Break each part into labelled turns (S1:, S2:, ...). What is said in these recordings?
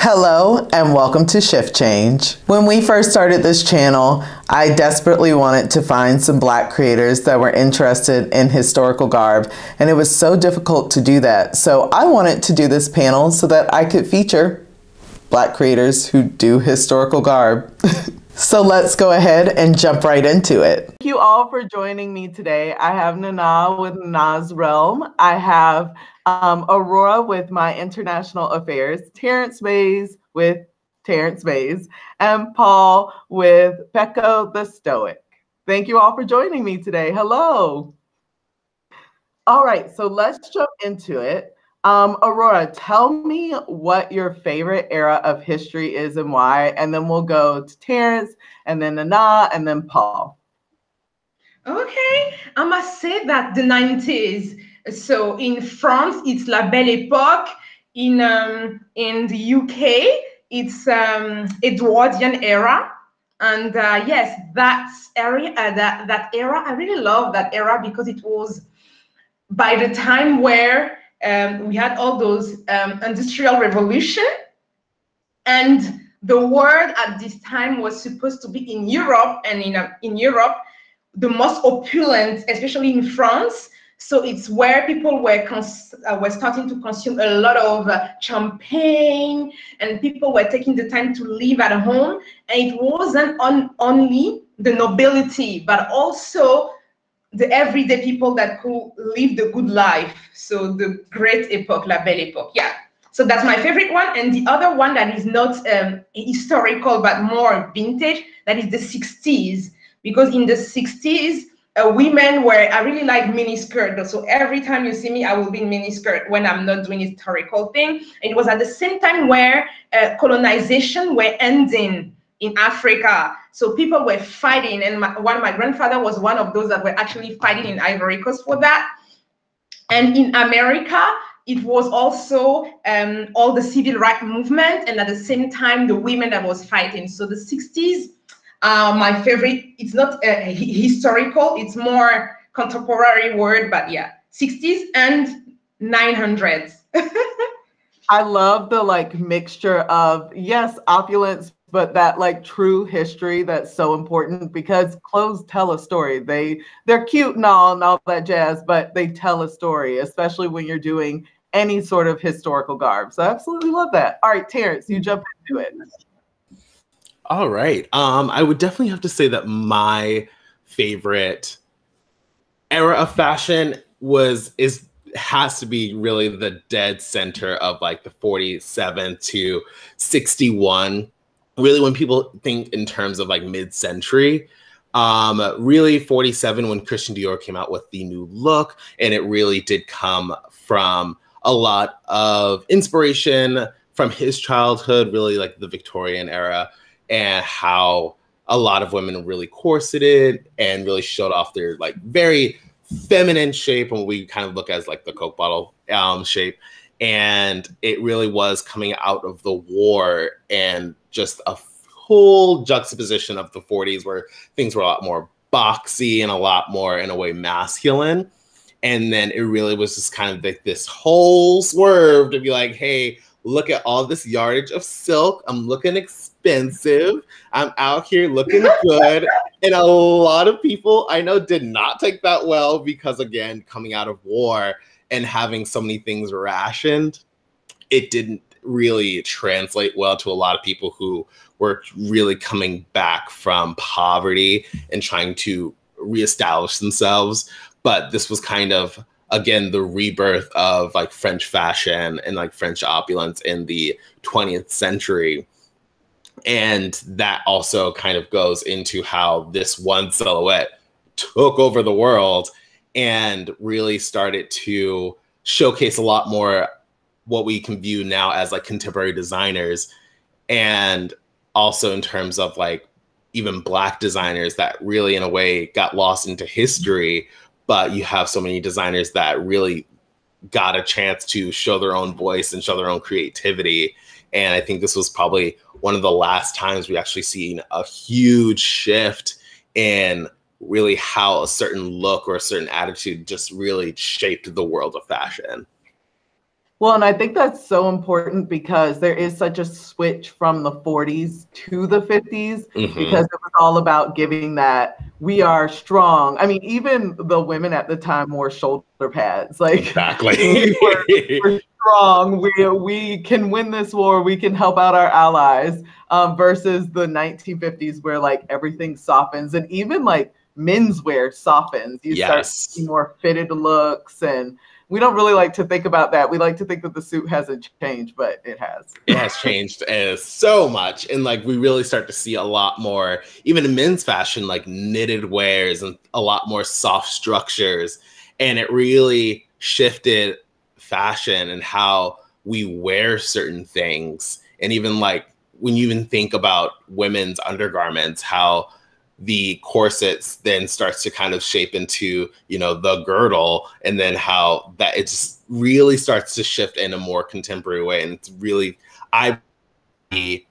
S1: Hello and welcome to Shift Change. When we first started this channel, I desperately wanted to find some Black creators that were interested in historical garb, and it was so difficult to do that. So I wanted to do this panel so that I could feature Black creators who do historical garb. So let's go ahead and jump right into it. Thank you all for joining me today. I have Naná with NanasRealm. I have Aurore with MyInternationalAffairs, TerrenceAMays with TerrenceAMays, and Paul with Pekko.The.Stoic. Thank you all for joining me today. Hello. All right, so let's jump into it. Aurore, tell me what your favorite era of history is and why, and then we'll go to Terrence, and then Naná, and then Paul.
S2: Okay, I must say that the 90s. So in France, it's La Belle Époque. In the UK, it's Edwardian era. And yes, that era, I really love that era because it was by the time where we had all those industrial revolution, and the world at this time was supposed to be in Europe, and in Europe, the most opulent, especially in France. So it's where people were starting to consume a lot of champagne, and people were taking the time to live at home. And it wasn't only the nobility, but also the everyday people that could live the good life. So the great epoch, La Belle Époque. Yeah. So that's my favorite one. And the other one that is not historical, but more vintage, that is the 60s. Because in the 60s, women I really like miniskirt. So every time you see me, I will be in miniskirt when I'm not doing a historical thing. And it was at the same time where colonization were ending in Africa. So people were fighting, and my grandfather was one of those that were actually fighting in Ivory Coast for that. And in America, it was also all the civil rights movement, and at the same time, the women that was fighting. So the 60s, my favorite. It's not historical, it's more contemporary word, but yeah, 60s and 900s.
S1: I love the mixture of, yes, opulence, but that true history that's so important, because clothes tell a story. They're cute and all that jazz, but they tell a story, especially when you're doing any sort of historical garb. So I absolutely love that. All right, Terrence, you jump into it.
S3: All right. I would definitely have to say that my favorite era of fashion has to be really the dead center of the 47 to 61. Really, when people think in terms of mid-century, really 47 when Christian Dior came out with the new look, and it really did come from a lot of inspiration from his childhood, really the Victorian era, and how a lot of women really corseted and really showed off their very feminine shape, and what we kind of look as the Coke bottle shape. And it really was coming out of the war, and just a whole juxtaposition of the 40s where things were a lot more boxy and a lot more, in a way, masculine. And then it really was just kind of this whole swerve to be like, hey, look at all this yardage of silk. I'm looking expensive. I'm out here looking good. And a lot of people I know did not take that well, because, again, coming out of war and having so many things rationed, it didn't really translate well to a lot of people who were really coming back from poverty and trying to reestablish themselves. But this was kind of, again, the rebirth of French fashion and French opulence in the 20th century. And that also kind of goes into how this one silhouette took over the world and really started to showcase a lot more what we can view now as contemporary designers. And also in terms of even Black designers that really, in a way, got lost into history. But you have so many designers that really got a chance to show their own voice and show their own creativity. And I think this was probably one of the last times we actually seen a huge shift in really how a certain look or a certain attitude just really shaped the world of fashion.
S1: Well, and I think that's so important because there is such a switch from the 40s to the 50s because it was all about giving that we are strong. I mean, even the women at the time wore shoulder pads. Like,
S3: exactly.
S1: we're strong. We can win this war. We can help out our allies. Versus the 1950s where like everything softens, and even like menswear softens. You start seeing more fitted looks, and we don't really like to think about that. We like to think that the suit hasn't changed, but it has.
S3: It has changed so much. And like we really start to see a lot more, even in men's fashion, like knitted wears and a lot more soft structures. And it really shifted fashion and how we wear certain things. And even like when you even think about women's undergarments, how the corsets then starts to kind of shape into, you know, the girdle, and then how that it just really starts to shift in a more contemporary way. And it's really, the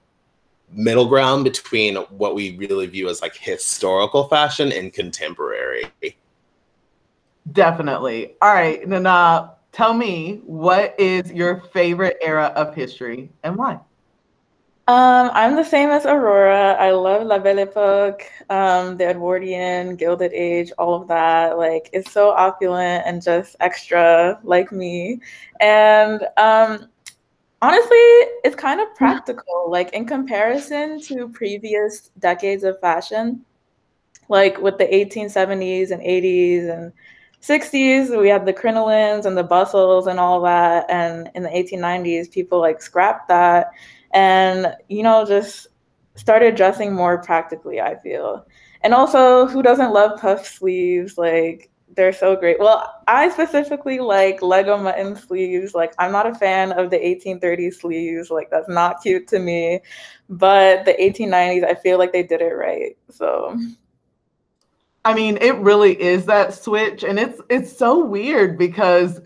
S3: middle ground between what we really view as like historical fashion and contemporary.
S1: Definitely. All right, Naná, tell me, what is your favorite era of history and why?
S4: I'm the same as Aurora. I love La Belle Époque, the Edwardian, Gilded Age, all of that. Like, it's so opulent and just extra like me. And honestly, it's kind of practical. Like, in comparison to previous decades of fashion, like with the 1870s and 80s and 60s, we had the crinolines and the bustles and all that. And in the 1890s, people like scrapped that and, you know, just started dressing more practically, I feel. And also, who doesn't love puff sleeves? Like, they're so great. Well, I specifically like Lego mutton sleeves. Like, I'm not a fan of the 1830s sleeves. Like, that's not cute to me. But the 1890s, I feel like they did it right. So,
S1: I mean, it really is that switch, and it's so weird because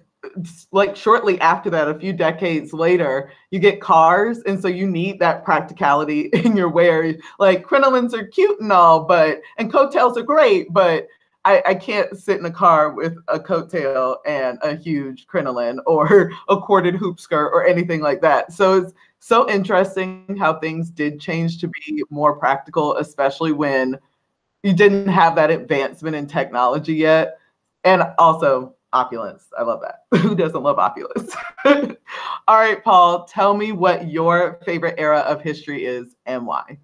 S1: like shortly after that, a few decades later, you get cars, and so you need that practicality in your wear. Like, crinolines are cute and all, and coattails are great, but I can't sit in a car with a coattail and a huge crinoline or a corded hoop skirt or anything like that. So it's so interesting how things did change to be more practical, especially when you didn't have that advancement in technology yet. And also opulence. I love that. Who doesn't love opulence? All right, Paul, tell me what your favorite era of history is and why.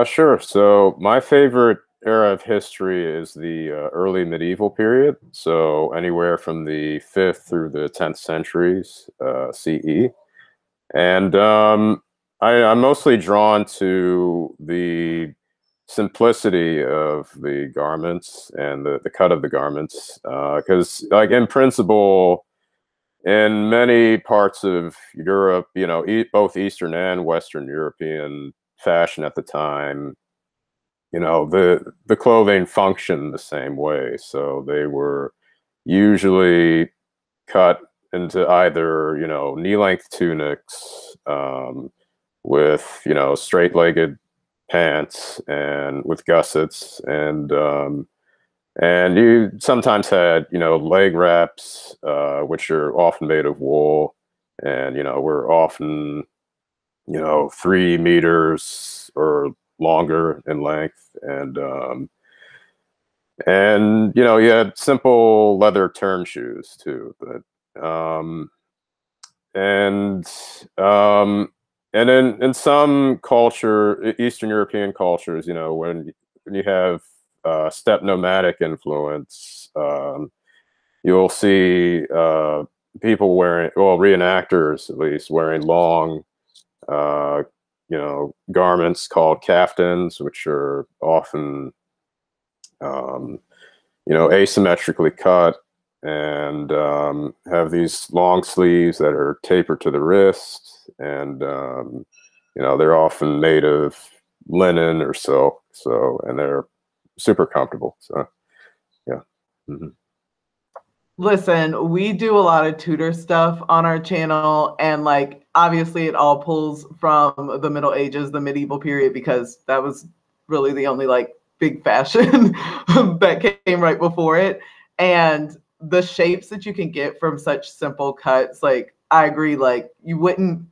S5: Sure. So my favorite era of history is the early medieval period. So anywhere from the 5th through the 10th centuries CE. And I'm mostly drawn to the simplicity of the garments and the cut of the garments, because like in principle, in many parts of Europe, you know, both Eastern and Western European fashion at the time, you know, the clothing functioned the same way. So they were usually cut into either, you know, knee-length tunics with, you know, straight-legged pants and with gussets, and you sometimes had, you know, leg wraps, which are often made of wool, and, you know, were often, you know, 3 meters or longer in length, and you know, you had simple leather turn shoes too, but and in some culture, Eastern European cultures, you know, when you have steppe nomadic influence, you'll see people wearing, well, reenactors at least, wearing long, you know, garments called kaftans, which are often, you know, asymmetrically cut, and have these long sleeves that are tapered to the wrist, and you know, they're often made of linen or silk, and they're super comfortable. So yeah.
S1: Listen, we do a lot of Tudor stuff on our channel, and like obviously it all pulls from the Middle Ages, the medieval period, because that was really the only like big fashion that came right before it. And the shapes that you can get from such simple cuts, like I agree. Like, you wouldn't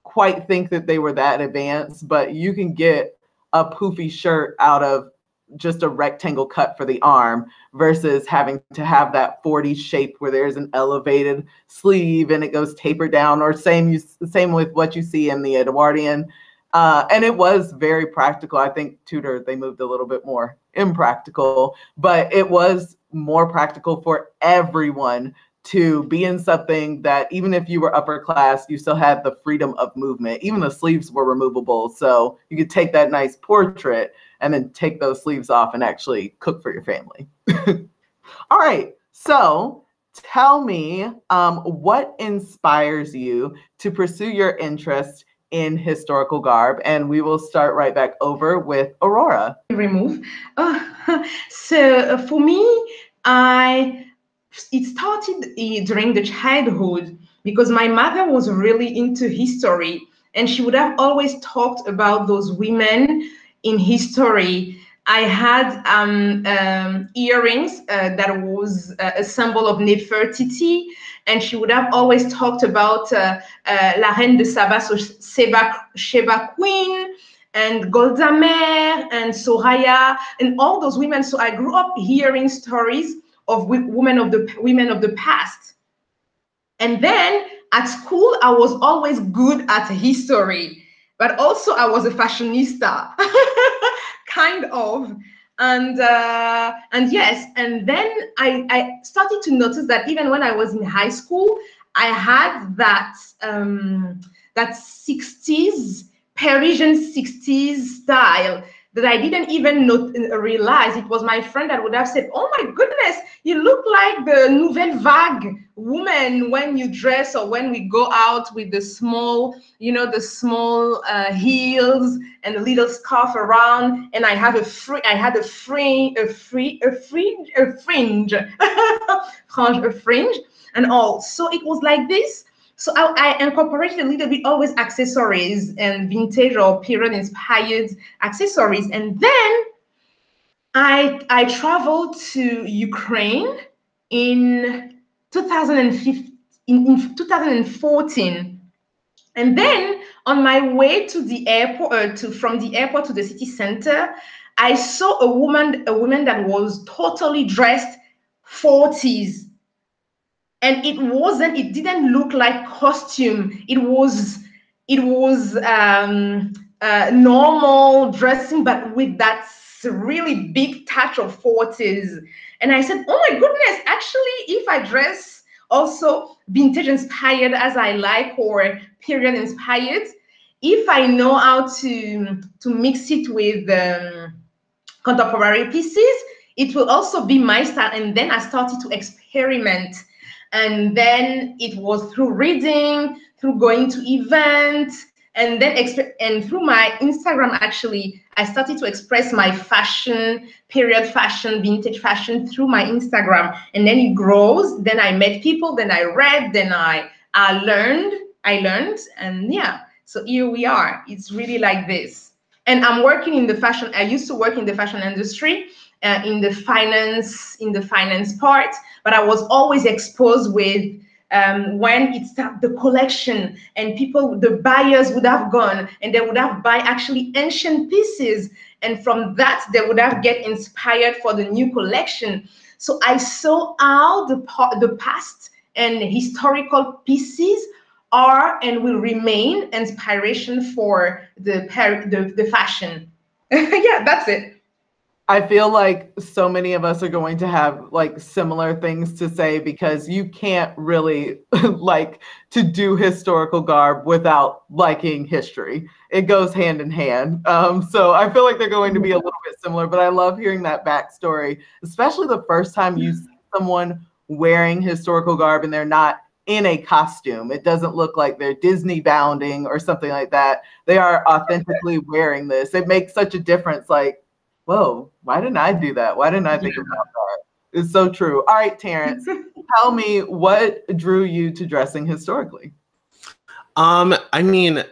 S1: quite think that they were that advanced, but you can get a poofy shirt out of just a rectangle cut for the arm versus having to have that 40 shape where there's an elevated sleeve and it goes tapered down, or same with what you see in the Edwardian. And it was very practical. I think Tudor, they moved a little bit more impractical, but it was more practical for everyone to be in something that even if you were upper class, you still had the freedom of movement. Even the sleeves were removable. So you could take that nice portrait and then take those sleeves off and actually cook for your family. All right. So tell me what inspires you to pursue your interest in historical garb, and we will start right back over with Aurora.
S2: Remove. So for me, it started during the childhood because my mother was really into history, and she would have always talked about those women in history. I had earrings that was a symbol of Nefertiti, and she would have always talked about La Reine de Saba, so Sheba Queen, and Golda Meir, and Soraya, and all those women. So I grew up hearing stories of women of the past. And then at school, I was always good at history, but also I was a fashionista, kind of. And yes, and then I started to notice that even when I was in high school, I had that that 60s, Parisian 60s style that I didn't even realize. It was my friend that would have said, "Oh my goodness, you look like the Nouvelle Vague woman when you dress or when we go out with the small, the small heels and a little scarf around." And I had a fringe, and all. So it was like this. So I incorporated a little bit always accessories and vintage or period inspired accessories. And then I traveled to Ukraine in 2015, in 2014. And then on my way to the airport, from the airport to the city center, I saw a woman that was totally dressed 40s. And it didn't look like costume. It was normal dressing, but with that really big touch of 40s. And I said, oh my goodness, actually, if I dress also vintage inspired as I like, or period inspired, if I know how to mix it with contemporary pieces, it will also be my style. And then I started to experiment. And then it was through reading, through going to events, and then through my Instagram, actually, I started to express my fashion, period fashion, vintage fashion through my Instagram. And then it grows. Then I met people, then I read, then I learned, and yeah. So here we are. It's really like this. And I'm working in the fashion. I used to work in the fashion industry, in the finance part, but I was always exposed with when it started the collection, and the buyers would have gone and they would have buy actually ancient pieces, and from that they would have get inspired for the new collection. So I saw how the past and historical pieces are and will remain inspiration for the fashion. Yeah, that's it.
S1: I feel like so many of us are going to have like similar things to say, because you can't really like to do historical garb without liking history. It goes hand in hand. So I feel like they're going to be a little bit similar, but I love hearing that backstory, especially the first time you see someone wearing historical garb and they're not in a costume. It doesn't look like they're Disney bounding or something like that. They are authentically wearing this. It makes such a difference. Like, whoa, why didn't I do that? Why didn't I think about that? It's so true. All right, Terrence, tell me, what drew you to dressing historically?
S3: I mean,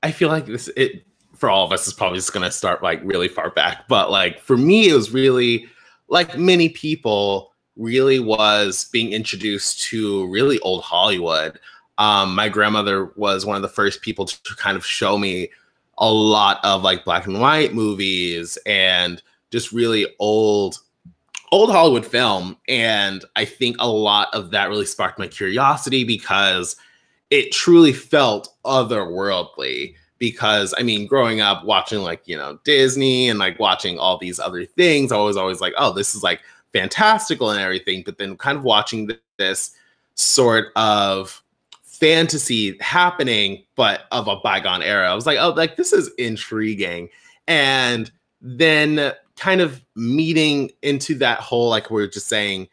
S3: I feel like it for all of us is probably just gonna start like really far back, but like for me, it was really, like many people, really was being introduced to really old Hollywood. My grandmother was one of the first people to kind of show me a lot of like black and white movies and just really old Hollywood film. And I think a lot of that really sparked my curiosity because it truly felt otherworldly. Because I mean, growing up watching like, you know, Disney and like watching all these other things, I was always like, oh, this is like fantastical and everything. But then kind of watching this sort of fantasy happening, but of a bygone era, I was like, oh, like this is intriguing. And then kind of meeting into that whole, like we were just saying,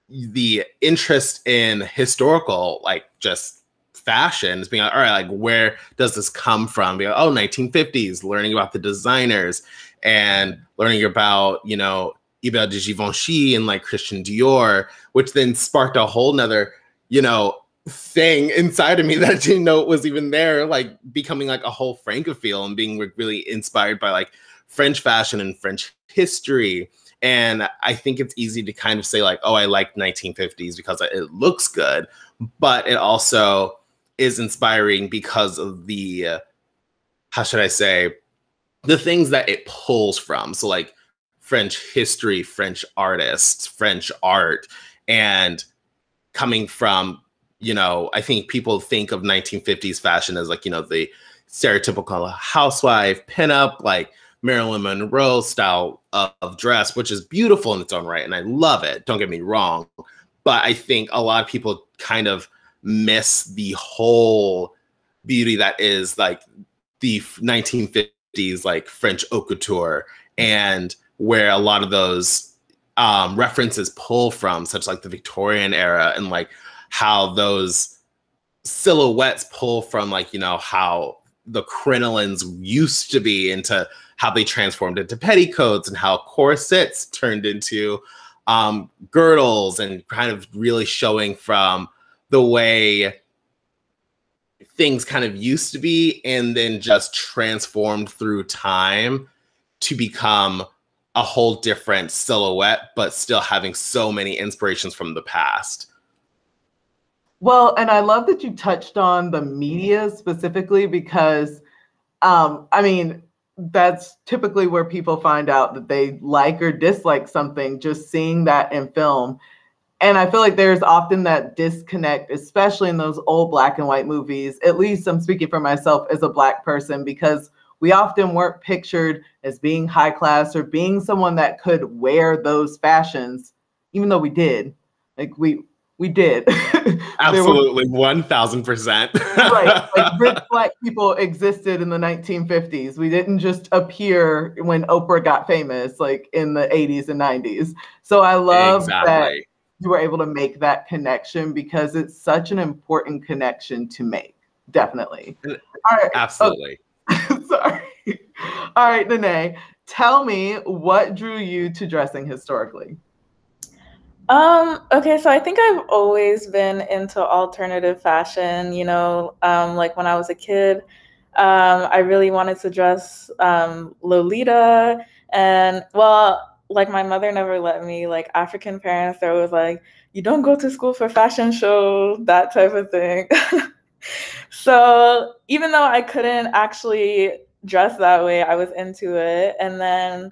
S3: the interest in historical, like just fashion, is being like, all right, like where does this come from? Being like, oh, 1950s, learning about the designers and learning about, you know, Isabelle de Givenchy and like Christian Dior, which then sparked a whole nother, you know, thing inside of me that I didn't know it was even there, like becoming like a whole Francophile and being really inspired by like French fashion and French history. And I think it's easy to kind of say like, oh, I like 1950s because it looks good, but it also is inspiring because of the, how should I say, the things that it pulls from. So like French history, French artists, French art, and coming from, you know, I think people think of 1950s fashion as like, you know, the stereotypical housewife, pinup, like Marilyn Monroe style of dress, which is beautiful in its own right. And I love it. Don't get me wrong. But I think a lot of people kind of miss the whole beauty that is like the 1950s, like French haute couture, and where a lot of those references pull from, such like the Victorian era, and like how those silhouettes pull from like, you know, how the crinolines used to be into how they transformed into petticoats and how corsets turned into girdles, and kind of really showing from the way things kind of used to be and then just transformed through time to become a whole different silhouette, but still having so many inspirations from the past.
S1: Well, and I love that you touched on the media specifically because, I mean, that's typically where people find out that they like or dislike something, just seeing that in film. And I feel like there's often that disconnect, especially in those old black and white movies. At least I'm speaking for myself as a Black person, because we often weren't pictured as being high class or being someone that could wear those fashions, even though we did. Like we did.
S3: Absolutely, 1000%.
S1: Right, like rich Black people existed in the 1950s. We didn't just appear when Oprah got famous, like in the 80s and 90s. So I love that you were able to make that connection, because it's such an important connection to make. Definitely.
S3: All right. Absolutely.
S1: Oh, sorry. All right, Naná, tell me what drew you to dressing historically.
S4: Okay, so I think I've always been into alternative fashion, you know, like when I was a kid, I really wanted to dress Lolita, and well, like my mother never let me, like African parents, they're always like, you don't go to school for fashion show, that type of thing. So even though I couldn't actually dress that way, I was into it. And then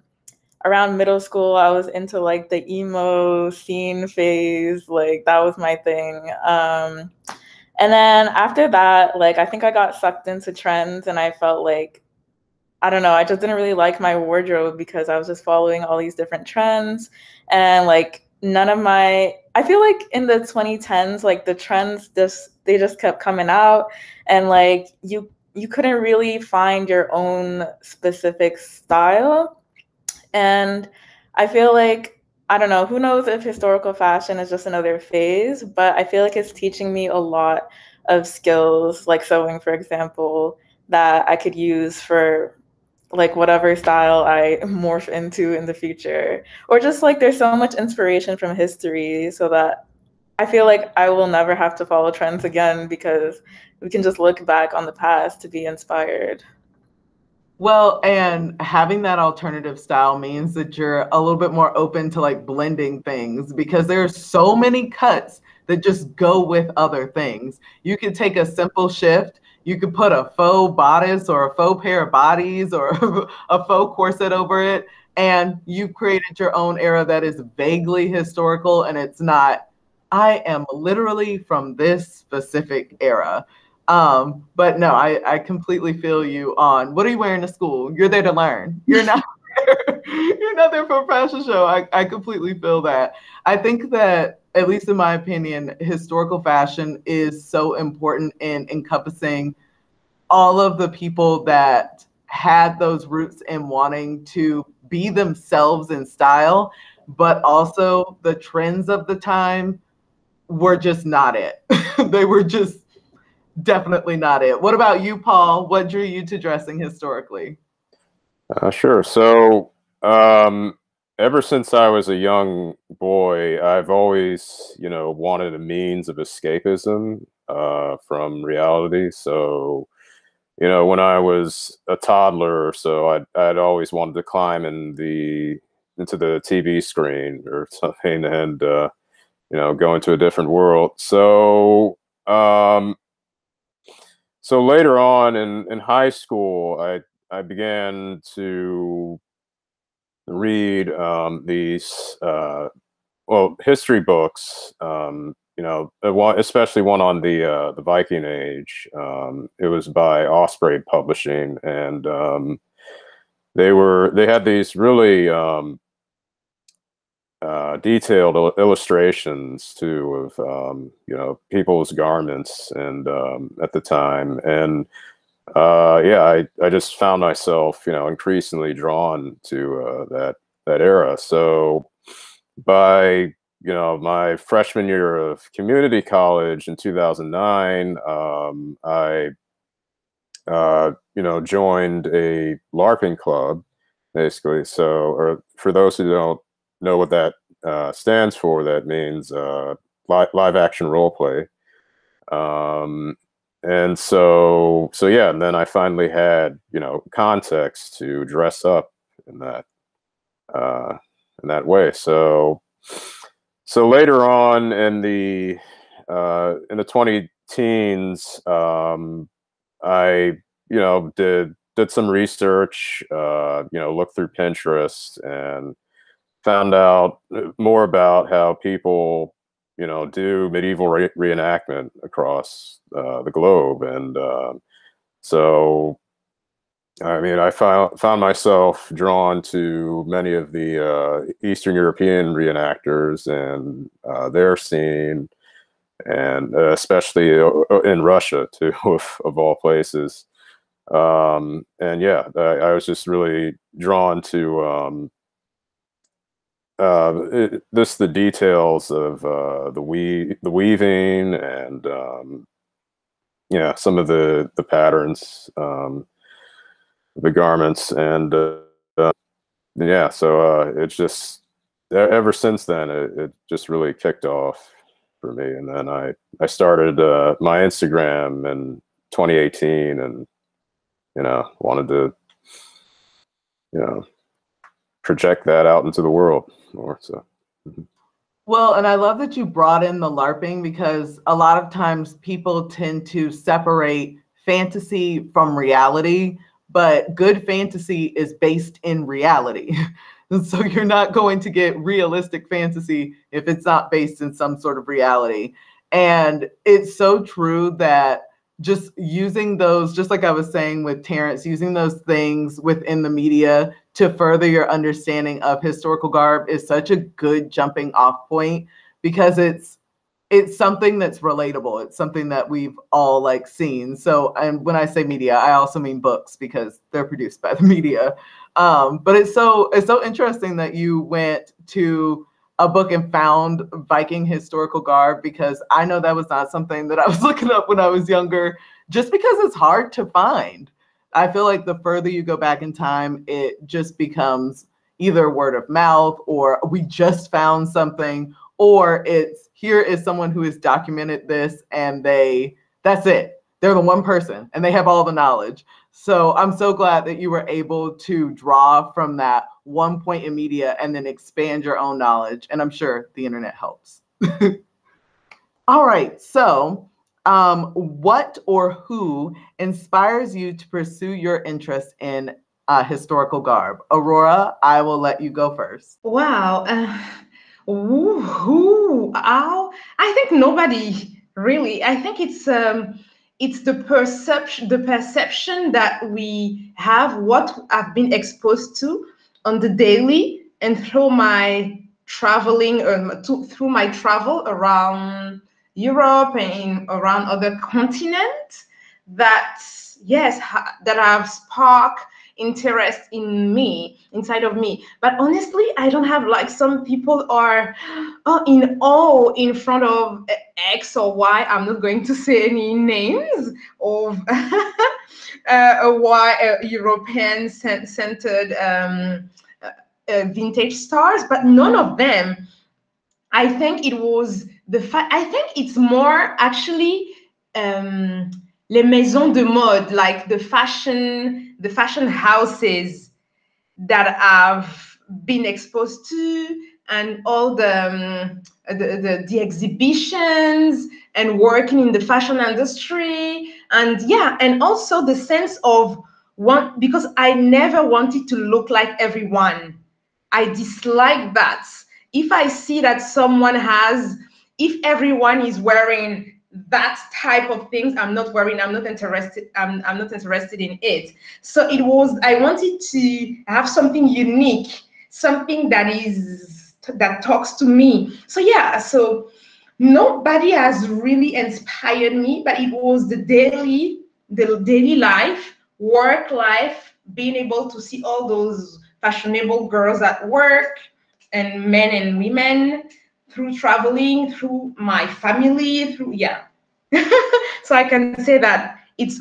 S4: around middle school, I was into like the emo scene phase, like that was my thing. And then after that, like I think I got sucked into trends, and I felt like, I don't know, I just didn't really like my wardrobe because I was just following all these different trends, and like none of my, I feel like in the 2010s, like the trends they just kept coming out, and like you couldn't really find your own specific style. And I feel like, I don't know, who knows if historical fashion is just another phase, but I feel like it's teaching me a lot of skills, like sewing, for example, that I could use for like whatever style I morph into in the future. Or just like there's so much inspiration from history, so that I feel like I will never have to follow trends again, because we can just look back on the past to be inspired.
S1: Well, and having that alternative style means that you're a little bit more open to like blending things, because there are so many cuts that just go with other things. You could take a simple shift. You could put a faux bodice or a faux pair of bodies or a faux corset over it, and you've created your own era that is vaguely historical, and it's not, I am literally from this specific era. But no, I completely feel you on, what are you wearing to school? You're there to learn. You're not you're not there for a fashion show. I completely feel that. I think that, at least in my opinion, historical fashion is so important in encompassing all of the people that had those roots in wanting to be themselves in style, but also the trends of the time were just not it. They were just definitely not it. What about you, Paul? What drew you to dressing historically?
S5: Sure. So, ever since I was a young boy, I've always, wanted a means of escapism from reality. So, when I was a toddler or so, I'd always wanted to climb into the TV screen or something, and go into a different world. So, so later on in high school, I began to read these history books. Especially one on the Viking Age. It was by Osprey Publishing, and they had these really detailed illustrations too of people's garments and at the time, and I just found myself increasingly drawn to that era. So by my freshman year of community college in 2009, I joined a LARPing club, basically. So, or for those who don't know what that stands for, that means live action role play. And so yeah, and then I finally had context to dress up in that way. So later on in the 20 teens, I did some research, looked through Pinterest and found out more about how people do medieval reenactment across the globe. And so I mean, I found myself drawn to many of the Eastern European reenactors and their scene, and especially in Russia too, of all places. And yeah, I was just really drawn to the details of the weaving and some of the patterns. The garments, and yeah, so it's just ever since then it just really kicked off for me. And then I started my Instagram in 2018, and wanted to project that out into the world more. So
S1: Well, and I love that you brought in the LARPing, because a lot of times people tend to separate fantasy from reality, but good fantasy is based in reality. And so you're not going to get realistic fantasy if it's not based in some sort of reality. And it's so true that just using those, just like I was saying with Terrence, using those things within the media to further your understanding of historical garb is such a good jumping off point, because it's something that's relatable. It's something that we've all seen. So, and when I say media, I also mean books, because they're produced by the media. But it's so interesting that you went to a book and found Viking historical garb, because I know that was not something that I was looking up when I was younger, just because it's hard to find. I feel like the further you go back in time, it just becomes either word of mouth, or we just found something, or it's, here is someone who has documented this, and that's it. They're the one person and they have all the knowledge. So I'm so glad that you were able to draw from that one point in media and then expand your own knowledge. And I'm sure the internet helps. All right. So what or who inspires you to pursue your interest in historical garb? Aurora, I will let you go first.
S2: Wow. How? I think nobody really. I think it's the perception that we have, what I've been exposed to on the daily and through my traveling, through my travel around Europe and around other continents, that yes, that have sparked interest in me, inside of me. But honestly, I don't have, like, some people are in awe in front of X or Y. I'm not going to say any names of European centered vintage stars, but none of them. I think it was the fact. I think it's more actually les maisons de mode, like the fashion houses that I've been exposed to, and all the exhibitions and working in the fashion industry, and yeah, and also the sense of one, because I never wanted to look like everyone. I dislike that. If I see that someone has, if everyone is wearing that type of things, I'm not wearing, I'm not interested, I'm not interested in it. So it was, I wanted to have something unique, something that talks to me. So yeah, so nobody has really inspired me, but it was the daily life, work life, being able to see all those fashionable girls at work, and men and women, through traveling, through my family, through, yeah. So I can say that it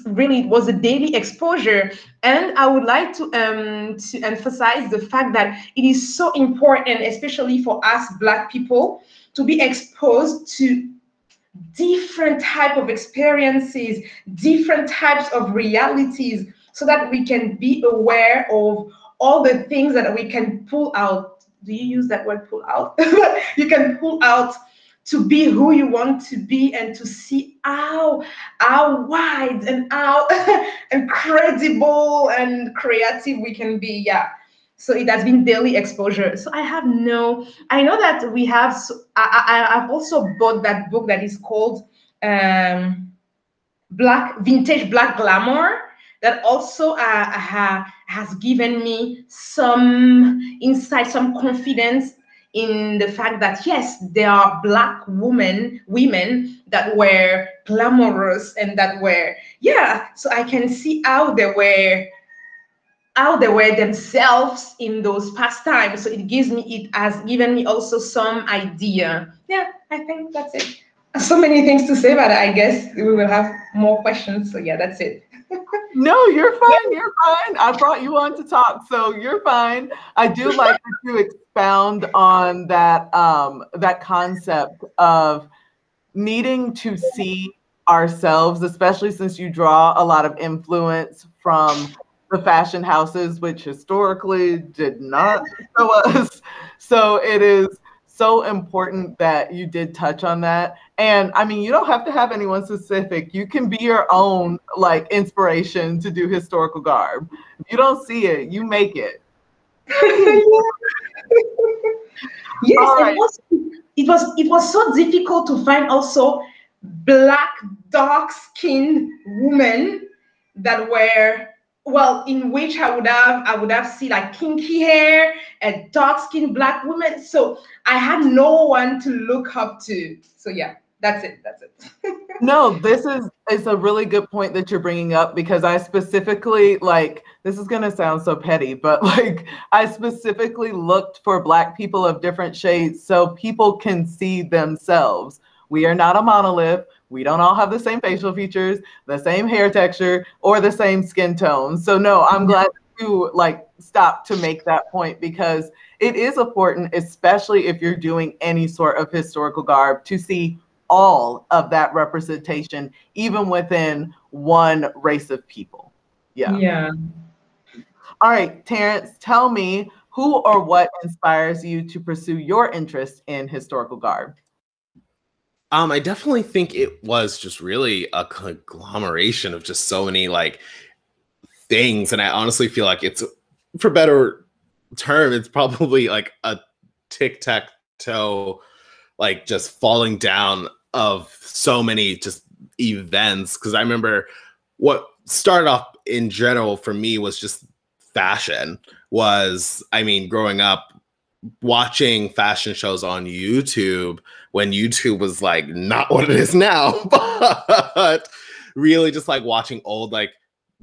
S2: was a daily exposure. And I would like to emphasize the fact that it is so important, especially for us Black people, to be exposed to different type of experiences, different types of realities, so that we can be aware of all the things that we can pull out. Do you use that word, pull out? You can pull out to be who you want to be, and to see how wide and how incredible and creative we can be. Yeah. So it has been daily exposure. So I know that we have, I've also bought that book that is called Vintage Black Glamour, that also has given me some insight, some confidence in the fact that yes, there are Black women that were glamorous, and that were, yeah, so I can see how they were themselves in those past times. So it has given me also some idea. Yeah, I think that's it. So many things to say, but I guess we will have more questions. So yeah, that's it.
S1: No, you're fine. You're fine. I brought you on to talk, so you're fine. I do like that you expound on that that concept of needing to see ourselves, especially since you draw a lot of influence from the fashion houses, which historically did not show us. So it is so important that you did touch on that. And I mean, you don't have to have anyone specific. You can be your own, like, inspiration to do historical garb. If you don't see it, you make it.
S2: Yes,
S1: right.
S2: it was so difficult to find also Black dark-skinned women that were, well, in which I would have seen like kinky hair, a dark-skinned Black woman. So I had no one to look up to. So yeah, that's it.
S1: No, this is a really good point that you're bringing up, because I specifically, like, this is going to sound so petty, but like, I specifically looked for Black people of different shades so people can see themselves. We are not a monolith. We don't all have the same facial features, the same hair texture, or the same skin tone. So no, I'm glad you stopped to make that point, because it is important, especially if you're doing any sort of historical garb, to see all of that representation, even within one race of people.
S2: Yeah.
S1: All right, Terrence, tell me, who or what inspires you to pursue your interest in historical garb?
S3: I definitely think it was just really a conglomeration of just so many like things. And I honestly feel like it's, for better term, it's probably like a tic-tac-toe, like just falling down of so many just events. Because I remember what started off in general for me was just fashion. Was, I mean, growing up watching fashion shows on YouTube when YouTube was like not what it is now, but really just like watching old like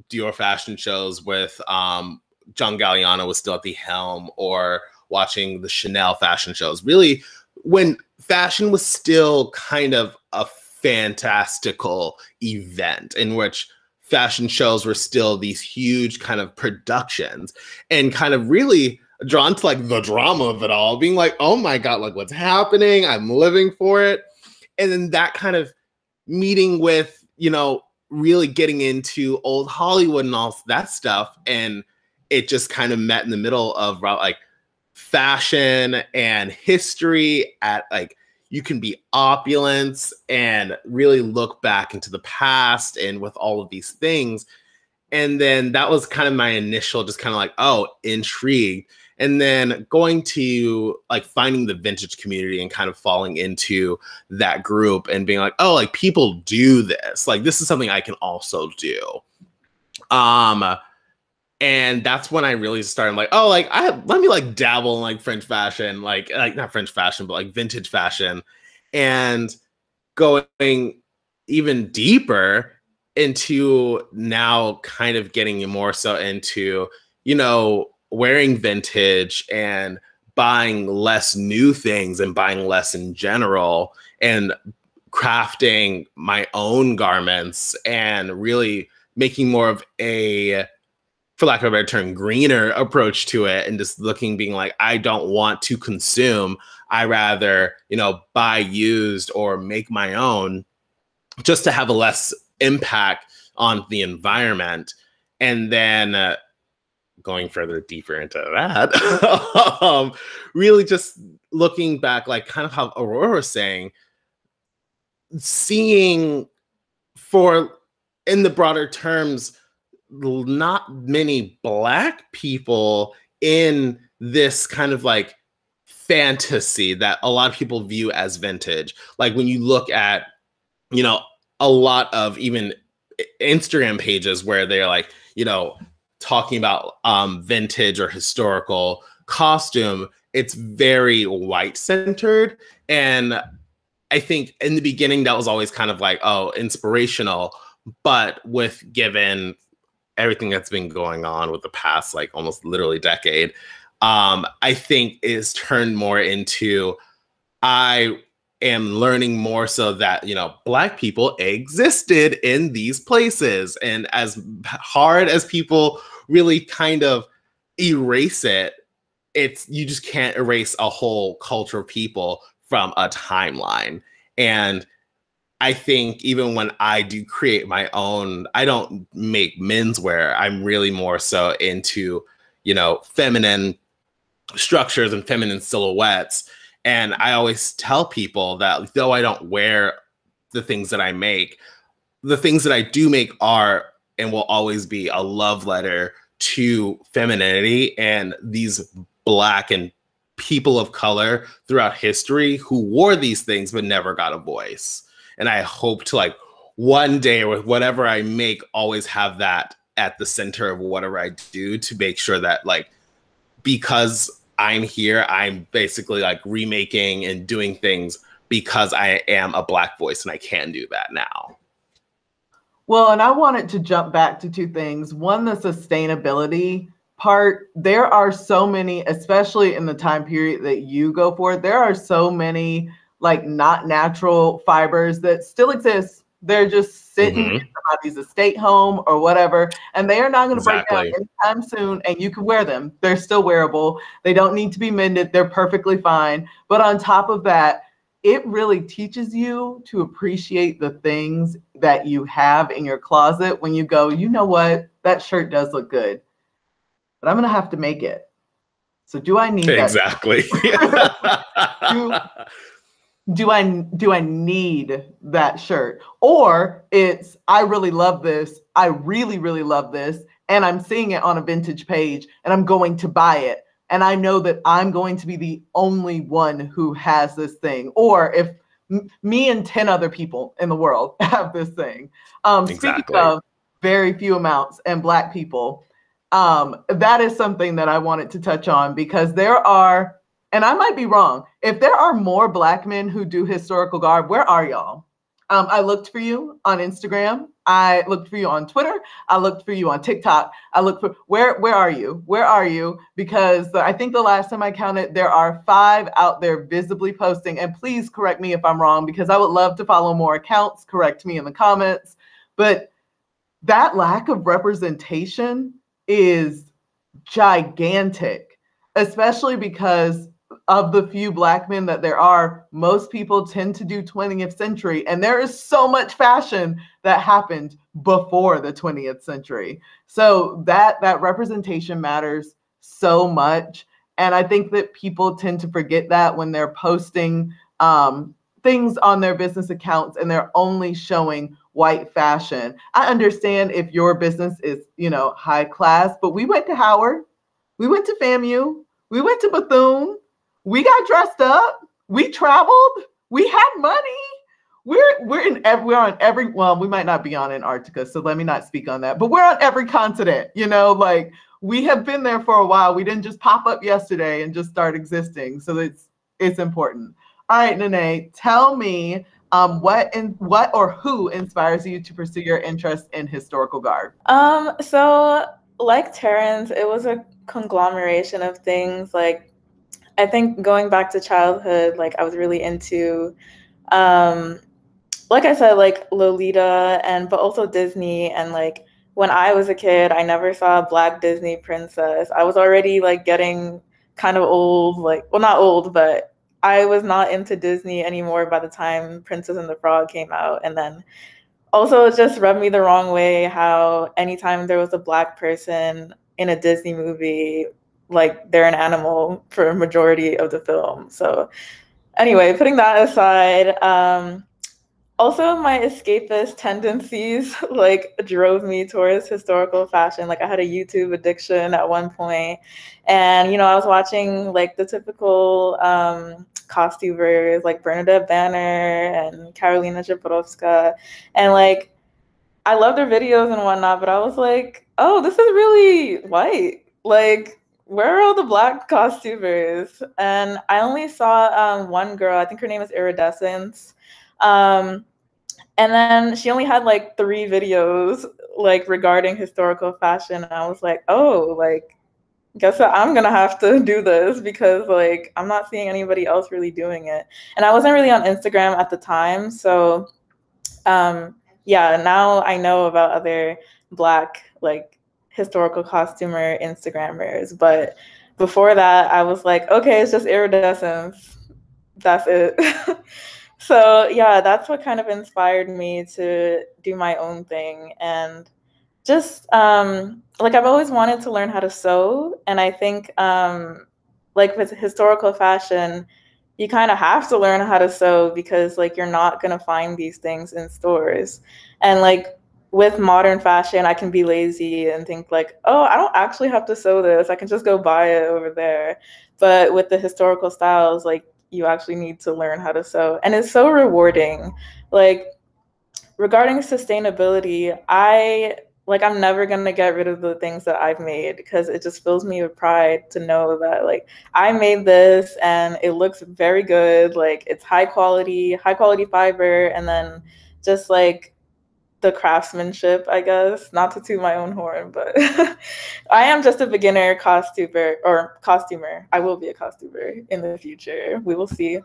S3: Dior fashion shows with John Galliano was still at the helm, or watching the Chanel fashion shows. Really, when fashion was still kind of a fantastical event in which fashion shows were still these huge kind of productions, and kind of really drawn to like the drama of it all, being like, oh my God, like what's happening? I'm living for it. And then that kind of meeting with, you know, really getting into old Hollywood and all that stuff. And it just kind of met in the middle of like fashion and history at like, you can be opulence and really look back into the past and with all of these things. And then that was kind of my initial just kind of like, oh, intrigued. And then going to like finding the vintage community and kind of falling into that group and being like, oh, like people do this. Like this is something I can also do. And that's when I really started like, oh, like let me like dabble in like French fashion, like not French fashion, but like vintage fashion, and going even deeper into now kind of getting more so into, you know, wearing vintage and buying less new things and buying less in general, and crafting my own garments and really making more of a, for lack of a better term, greener approach to it, and just looking, being like, I don't want to consume. I rather, you know, buy used or make my own just to have a less impact on the environment. And then going further deeper into that, really just looking back, like kind of how Aurore was saying, seeing for, in the broader terms, not many Black people in this kind of like fantasy that a lot of people view as vintage. Like when you look at, you know, a lot of even Instagram pages where they're like, you know, talking about vintage or historical costume, it's very white centered. And I think in the beginning that was always kind of like, oh, inspirational. But with given everything that's been going on with the past, like almost literally decade, I think is turned more into, I am learning more so that, you know, Black people existed in these places. And as hard as people really kind of erase it, it's, you just can't erase a whole culture of people from a timeline. And I think even when I do create my own, I don't make menswear. I'm really more so into, you know, feminine structures and feminine silhouettes. And I always tell people that though I don't wear the things that I make, the things that I do make are and will always be a love letter to femininity and these Black and people of color throughout history who wore these things but never got a voice. And I hope to like one day with whatever I make always have that at the center of whatever I do, to make sure that like, because I'm here, I'm basically like remaking and doing things because I am a Black voice and I can do that now.
S1: Well, and I wanted to jump back to two things. One, the sustainability part. There are so many, especially in the time period that you go for, there are so many like not natural fibers that still exist. They're just sitting in somebody's estate home or whatever, and they are not going to break down anytime soon, and you can wear them. They're still wearable. They don't need to be mended. They're perfectly fine. But on top of that, it really teaches you to appreciate the things that you have in your closet when you go, you know what, that shirt does look good, but I'm going to have to make it. So do I need that?
S3: Exactly.
S1: do I need that shirt? Or it's, I really love this. I really, really love this. And I'm seeing it on a vintage page and I'm going to buy it. And I know that I'm going to be the only one who has this thing. Or if me and 10 other people in the world have this thing. Speaking of very few amounts and Black people, that is something that I wanted to touch on, because there are, and I might be wrong, if there are more Black men who do historical garb, where are y'all? I looked for you on Instagram. I looked for you on Twitter. I looked for you on TikTok. I looked for, where are you? Where are you? Because I think the last time I counted, there are 5 out there visibly posting. And please correct me if I'm wrong, because I would love to follow more accounts. Correct me in the comments. But that lack of representation is gigantic, especially because of the few Black men that there are. Most people tend to do 20th century, and there is so much fashion that happened before the 20th century. So that representation matters so much. And I think that people tend to forget that when they're posting things on their business accounts and they're only showing white fashion. I understand if your business is, high class, but we went to Howard, we went to FAMU, we went to Bethune, we got dressed up, we traveled, we had money. We're on every, well, we might not be on Antarctica, so let me not speak on that, but we're on every continent, like we have been there for a while. We didn't just pop up yesterday and just start existing. So it's important. All right, Naná, tell me what or who inspires you to pursue your interest in historical garb?
S4: So like Terrence, it was a conglomeration of things. Like, I think going back to childhood, like I was really into, like I said, like Lolita but also Disney. And like when I was a kid, I never saw a Black Disney princess. I was already like getting kind of old, like, well, not old, but I was not into Disney anymore by the time Princess and the Frog came out. And then also it just rubbed me the wrong way how anytime there was a Black person in a Disney movie, like they're an animal for a majority of the film. So anyway, putting that aside, also my escapist tendencies like drove me towards historical fashion. Like I had a YouTube addiction at one point, and I was watching like the typical costumers like Bernadette Banner and Karolina Jabrowska, and like I love their videos and whatnot, but I was like, oh, this is really white. Like, where are all the Black costumers? And I only saw one girl, I think her name is Iridescence. And then she only had like 3 videos like regarding historical fashion. And I was like, oh, like, guess what? I'm gonna have to do this, because like I'm not seeing anybody else really doing it. And I wasn't really on Instagram at the time. So yeah, now I know about other Black like historical costumer Instagrammers, but before that I was like, okay, it's just Iridescence, that's it. So yeah, that's what kind of inspired me to do my own thing. And just like I've always wanted to learn how to sew, and I think like with historical fashion, you kind of have to learn how to sew, because like you're not going to find these things in stores. And like with modern fashion, I can be lazy and think like, oh, I don't actually have to sew this, I can just go buy it over there. But with the historical styles, like you actually need to learn how to sew, and it's so rewarding. Like regarding sustainability, I'm never gonna get rid of the things that I've made, because it just fills me with pride to know that like I made this and it looks very good. Like it's high quality fiber, and then just like the craftsmanship, I guess, not to toot my own horn, but I am just a beginner costumer. I will be a costumer in the future. We will see.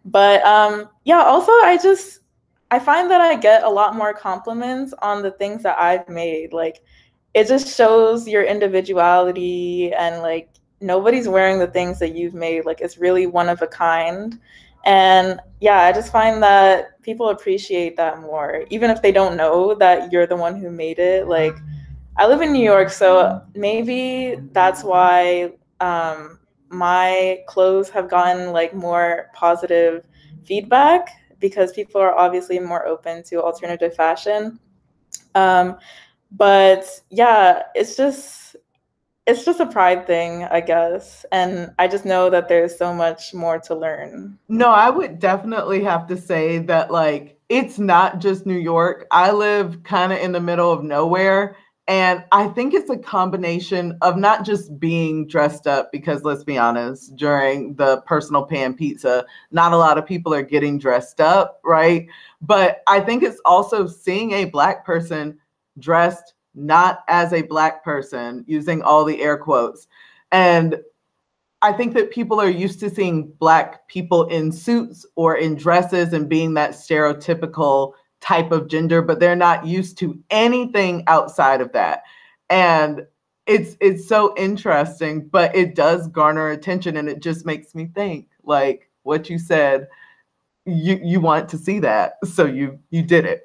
S4: But yeah, also I find that I get a lot more compliments on the things that I've made. Like it just shows your individuality, and like nobody's wearing the things that you've made. Like it's really one of a kind. And yeah, I just find that people appreciate that more, even if they don't know that you're the one who made it. Like I live in New York, so maybe that's why my clothes have gotten like more positive feedback because people are obviously more open to alternative fashion. But yeah, it's just a pride thing, I guess. And I just know that there's so much more to learn.
S1: No, I would definitely have to say that, like, it's not just New York. I live kind of in the middle of nowhere. And I think it's a combination of not just being dressed up, because let's be honest, during the personal pan pizza, not a lot of people are getting dressed up, right? But I think it's also seeing a Black person dressed not as a Black person, using all the air quotes. And I think that people are used to seeing Black people in suits or in dresses and being that stereotypical type of gender, but they're not used to anything outside of that. And it's so interesting, but it does garner attention, and it just makes me think, like what you said, you want to see that, so you did it.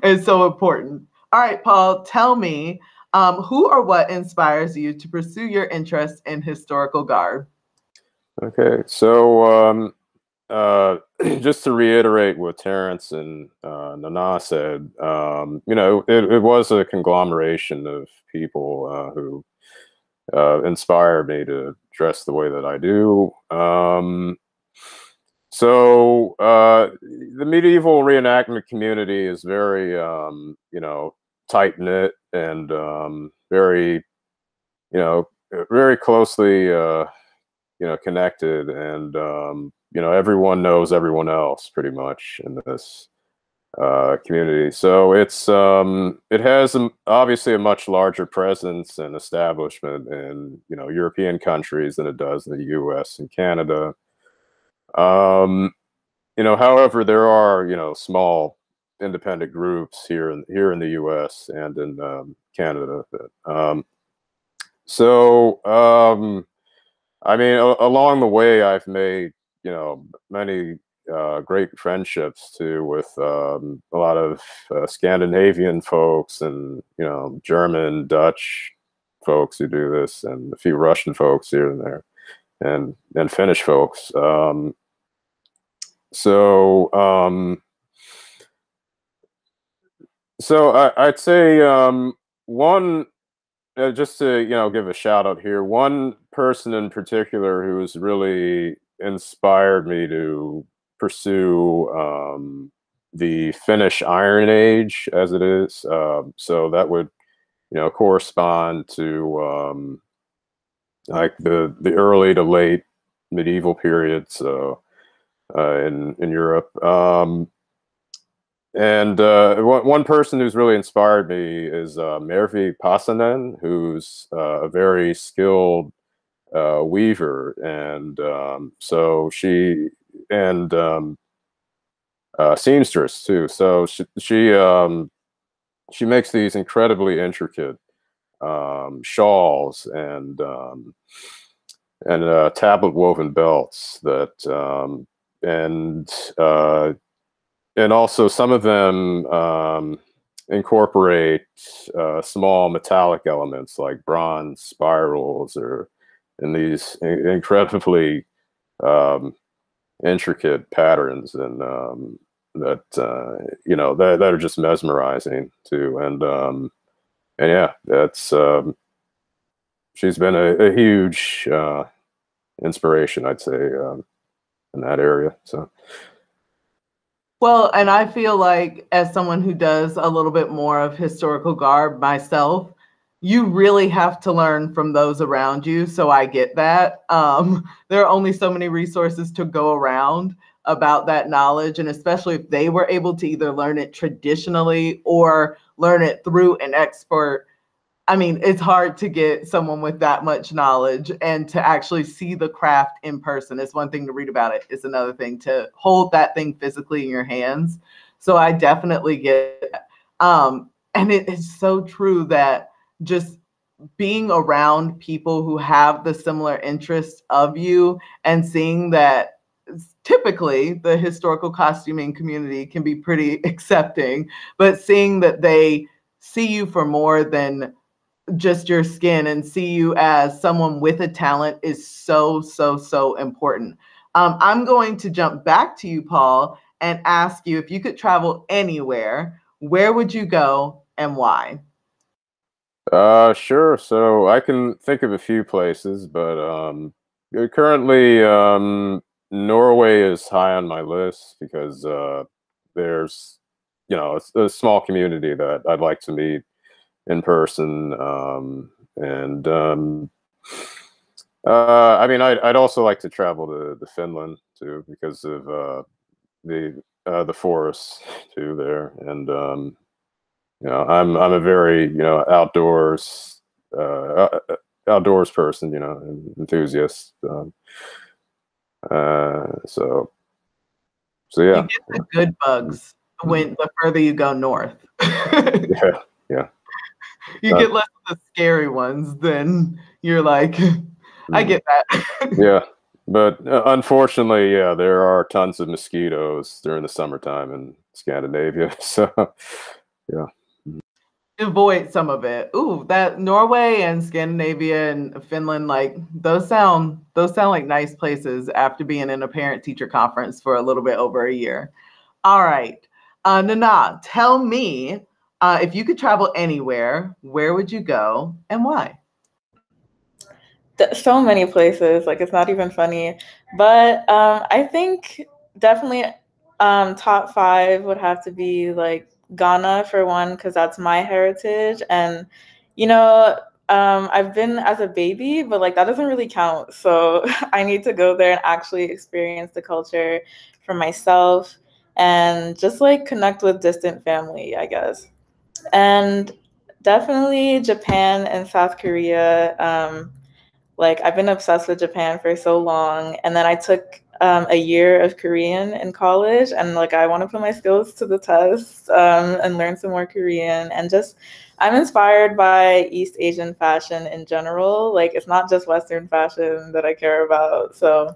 S1: It's so important. All right, Paul, tell me, who or what inspires you to pursue your interest in historical garb?
S5: Okay, so just to reiterate what Terrence and Naná said, you know, it was a conglomeration of people who inspired me to dress the way that I do. So the medieval reenactment community is very, you know, tight knit and very, you know, very closely, you know, connected, and you know, everyone knows everyone else pretty much in this community. So it's it has obviously a much larger presence and establishment in, you know, European countries than it does in the U.S. and Canada. You know, however, there are, you know, small independent groups here in the U.S. and in Canada. So I mean, along the way, I've made, you know, many great friendships too with a lot of Scandinavian folks and, you know, German, Dutch folks who do this, and a few Russian folks here and there, and Finnish folks. So I'd say one, just to, you know, give a shout out here, one person in particular who's really inspired me to pursue the Finnish Iron Age, as it is. So that would, you know, correspond to like the early to late medieval period, so in Europe. And one person who's really inspired me is Mervi Pasanen, who's a very skilled weaver, and so she, and seamstress too. So she makes these incredibly intricate shawls and tablet woven belts that and also some of them incorporate small metallic elements like bronze spirals, or in these incredibly intricate patterns, and that you know, that are just mesmerizing too. And yeah, that's she's been a huge inspiration, I'd say, in that area. So.
S1: Well, and I feel like, as someone who does a little bit more of historical garb myself, you really have to learn from those around you. So I get that. There are only so many resources to go around about that knowledge. And especially if they were able to either learn it traditionally or learn it through an expert. I mean, it's hard to get someone with that much knowledge, and to actually see the craft in person. It's one thing to read about it. It's another thing to hold that thing physically in your hands. So I definitely get it. And it is so true that just being around people who have the similar interests of you, and seeing that typically the historical costuming community can be pretty accepting, but seeing that they see you for more than just your skin and see you as someone with a talent is so, so, so important. I'm going to jump back to you, Paul, and ask you if you could travel anywhere, where would you go and why?
S5: Sure. So I can think of a few places, but currently Norway is high on my list because there's, it's a small community that I'd like to meet in person. I mean, I'd also like to travel to Finland too because of the forests too there, and I'm a very outdoors person, enthusiast. So yeah.
S1: You get the good bugs when the further you go north.
S5: Yeah.
S1: You get less of the scary ones, then you're like, I get that.
S5: Yeah. But unfortunately, yeah, there are tons of mosquitoes during the summertime in Scandinavia. So, yeah.
S1: Avoid some of it. Ooh, that Norway and Scandinavia and Finland, like those sound like nice places after being in a parent-teacher conference for a little bit over a year. All right. Naná, tell me, if you could travel anywhere, where would you go and why?
S4: So many places, like it's not even funny. But I think definitely top 5 would have to be like Ghana for one, because that's my heritage. And, I've been as a baby, but like that doesn't really count. So I need to go there and actually experience the culture for myself and just like connect with distant family, I guess. And definitely Japan and South Korea. Like I've been obsessed with Japan for so long, and then I took a year of Korean in college, and like I want to put my skills to the test and learn some more Korean. And just I'm inspired by East Asian fashion in general. Like it's not just Western fashion that I care about, so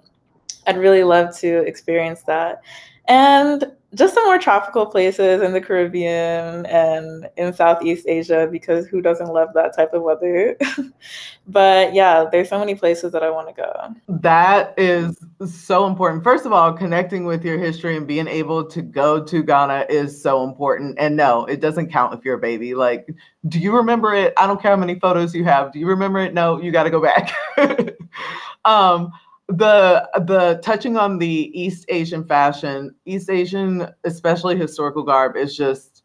S4: I'd really love to experience that. And just some more tropical places in the Caribbean and in Southeast Asia, because who doesn't love that type of weather? But yeah, there's so many places that I want to go.
S1: That is so important. First of all, connecting with your history and being able to go to Ghana is so important. And no, it doesn't count if you're a baby. Like, do you remember it? I don't care how many photos you have. Do you remember it? No, you got to go back. The touching on the East Asian fashion, East Asian, especially historical garb, is just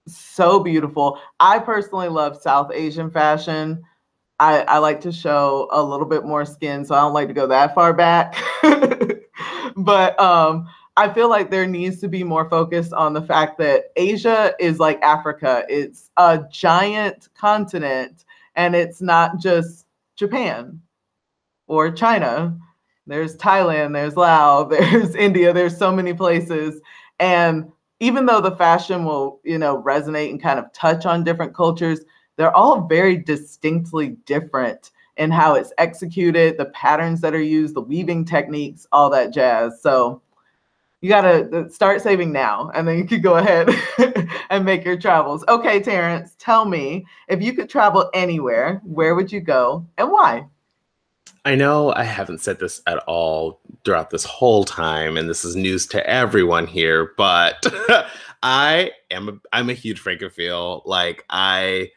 S1: so beautiful. I personally love South Asian fashion. I like to show a little bit more skin, so I don't like to go that far back. But I feel like there needs to be more focus on the fact that Asia is like Africa. It's a giant continent, and it's not just Japan or China. There's Thailand, there's Laos, there's India, there's so many places. And even though the fashion will, resonate and kind of touch on different cultures, they're all very distinctly different in how it's executed, the patterns that are used, the weaving techniques, all that jazz. So you got to start saving now, and then you could go ahead and make your travels. Okay, Terrence, tell me, if you could travel anywhere, where would you go and why?
S3: I know I haven't said this at all throughout this whole time, and this is news to everyone here, but I'm a huge Francophile. Like I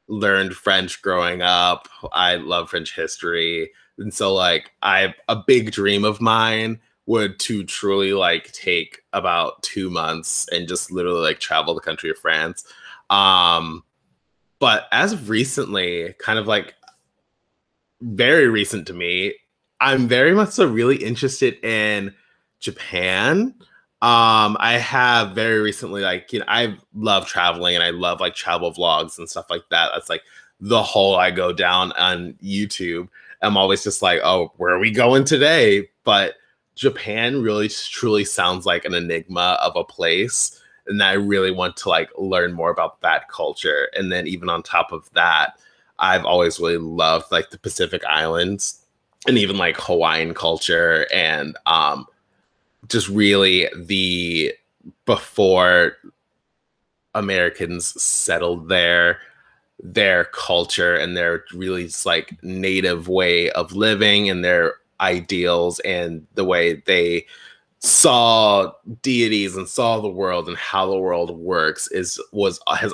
S3: learned French growing up. I love French history. And so like a big dream of mine would to truly like take about 2 months and just literally like travel the country of France. But as of recently, kind of like very recent to me, I'm very much so really interested in Japan. I have very recently, like, I love traveling and I love like travel vlogs and stuff like that. That's like the hole I go down on YouTube. I'm always just like, oh, where are we going today? But Japan really truly sounds like an enigma of a place. And I really want to like learn more about that culture. And then even on top of that, I've always really loved like the Pacific Islands and even like Hawaiian culture and just really the before Americans settled there, their culture and their really just like native way of living and their ideals and the way they saw deities and saw the world and how the world works has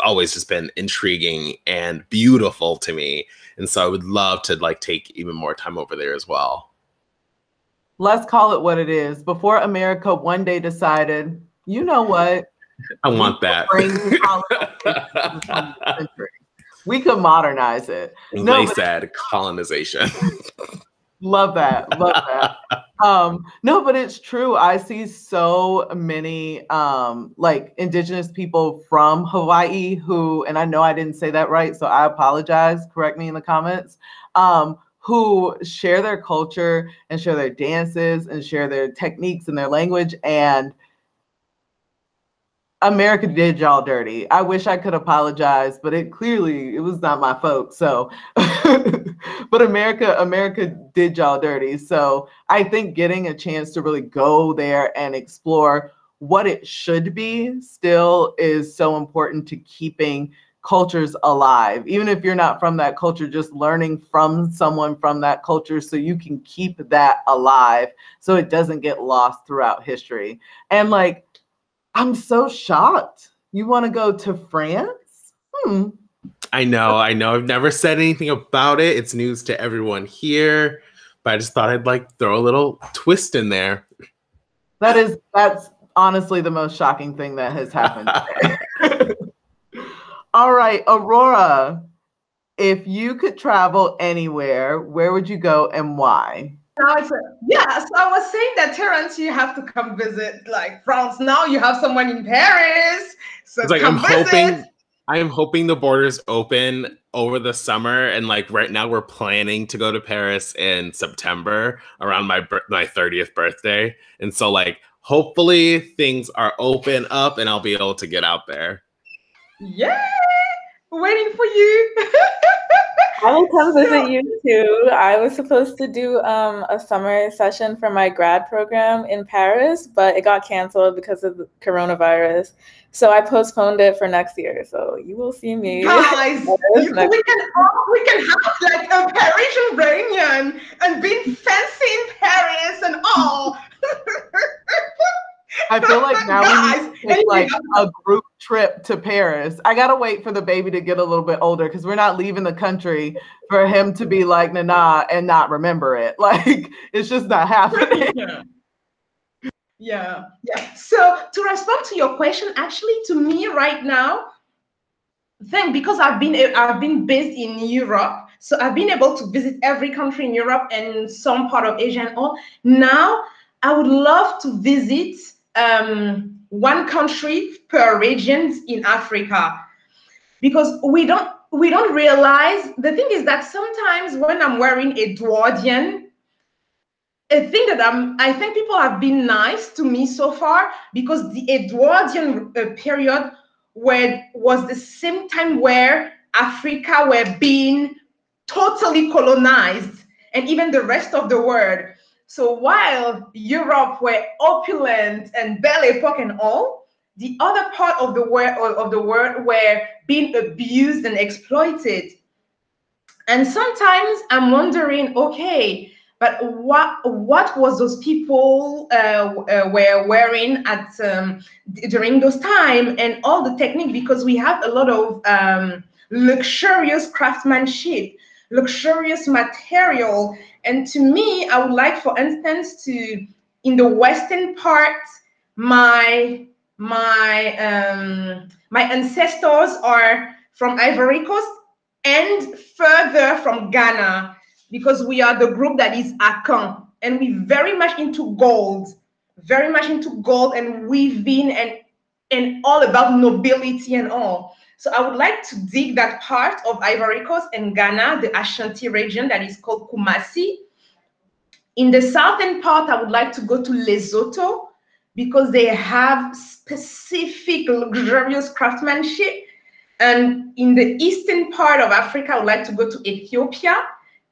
S3: always just been intriguing and beautiful to me. And so I would love to like take even more time over there as well.
S1: Let's call it what it is. Before America one day decided, you know what?
S3: I want that.
S1: We could modernize it.
S3: They said colonization.
S1: Love that. Love that. No, but it's true. I see so many like indigenous people from Hawaii who, and I know I didn't say that right, so I apologize. Correct me in the comments. Who share their culture and share their dances and share their techniques and their language. And America did y'all dirty. I wish I could apologize, but it was not my folks. So, but America did y'all dirty. So I think getting a chance to really go there and explore what it should be still is so important to keeping cultures alive. Even if you're not from that culture, just learning from someone from that culture so you can keep that alive so it doesn't get lost throughout history. And like, I'm so shocked. You want to go to France?
S3: I know. I've never said anything about it. It's news to everyone here, but I just thought I'd like throw a little twist in there.
S1: That's honestly the most shocking thing that has happened today. All right, Aurora, if you could travel anywhere, where would you go and why?
S2: So I was saying that, Terrence, you have to come visit like France. Now you have someone in Paris. So
S3: it's like I'm hoping the borders open over the summer, and like right now we're planning to go to Paris in September around my 30th birthday. And so like hopefully things are open up and I'll be able to get out there.
S2: Yeah, waiting for you.
S4: I will come visit you too. I was supposed to do a summer session for my grad program in Paris, but it got canceled because of the coronavirus. So I postponed it for next year. So you will see me.
S2: Guys, we can have like a Parisian reunion and being fancy in Paris and all.
S1: I feel like now we need to take like a group trip to Paris. I gotta wait for the baby to get a little bit older because we're not leaving the country for him to be like Naná and not remember it. Like it's just not happening.
S2: Yeah. So to respond to your question, actually, to me right now, because I've been based in Europe, so I've been able to visit every country in Europe and some part of Asia and all. Now I would love to visit one country per region in Africa, because we don't realize. The thing is that sometimes when I'm wearing a Edwardian, I think people have been nice to me so far, because the Edwardian period was the same time where Africa were being totally colonized, and even the rest of the world. So while Europe were opulent and Belle Epoque and all, the other part of the world were being abused and exploited. And sometimes I'm wondering, okay, but what was those people were wearing at during those time, and all the technique, because we have a lot of luxurious craftsmanship, luxurious material. And to me, I would like, for instance, in the western part, my ancestors are from Ivory Coast and further from Ghana, because we are the group that is Akan, and we very much into gold and weaving and all about nobility and all. So I would like to dig that part of Ivory Coast and Ghana, the Ashanti region that is called Kumasi. In the southern part, I would like to go to Lesotho, because they have specific luxurious craftsmanship. And in the eastern part of Africa, I would like to go to Ethiopia,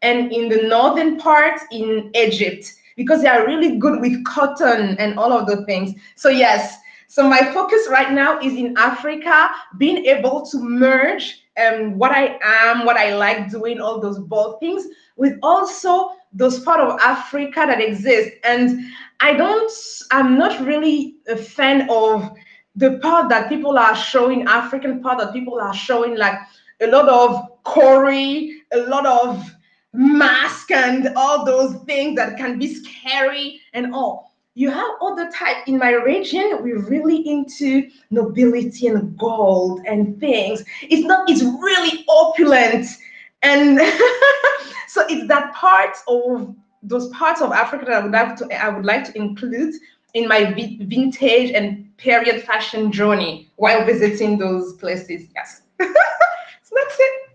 S2: and in the northern part in Egypt, because they are really good with cotton and all of the things. So yes. So my focus right now is in Africa, being able to merge what I am, what I like doing, all those bold things, with also those part of Africa that exist. And I'm not really a fan of the part that people are showing, African part that people are showing, like a lot of curry, a lot of mask and all those things that can be scary and all. You have other type in my region. We're really into nobility and gold and things. It's really opulent. And so it's that part of those parts of Africa that I would like to include in my vintage and period fashion journey while visiting those places. Yes. So that's it.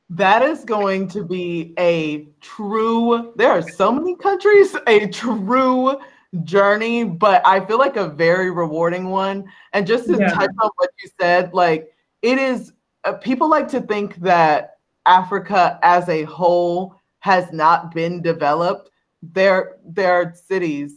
S1: That is going to be a true, there are so many countries, a true journey, but I feel like a very rewarding one. And just to touch on what you said, like it is, people like to think that Africa as a whole has not been developed. There are cities,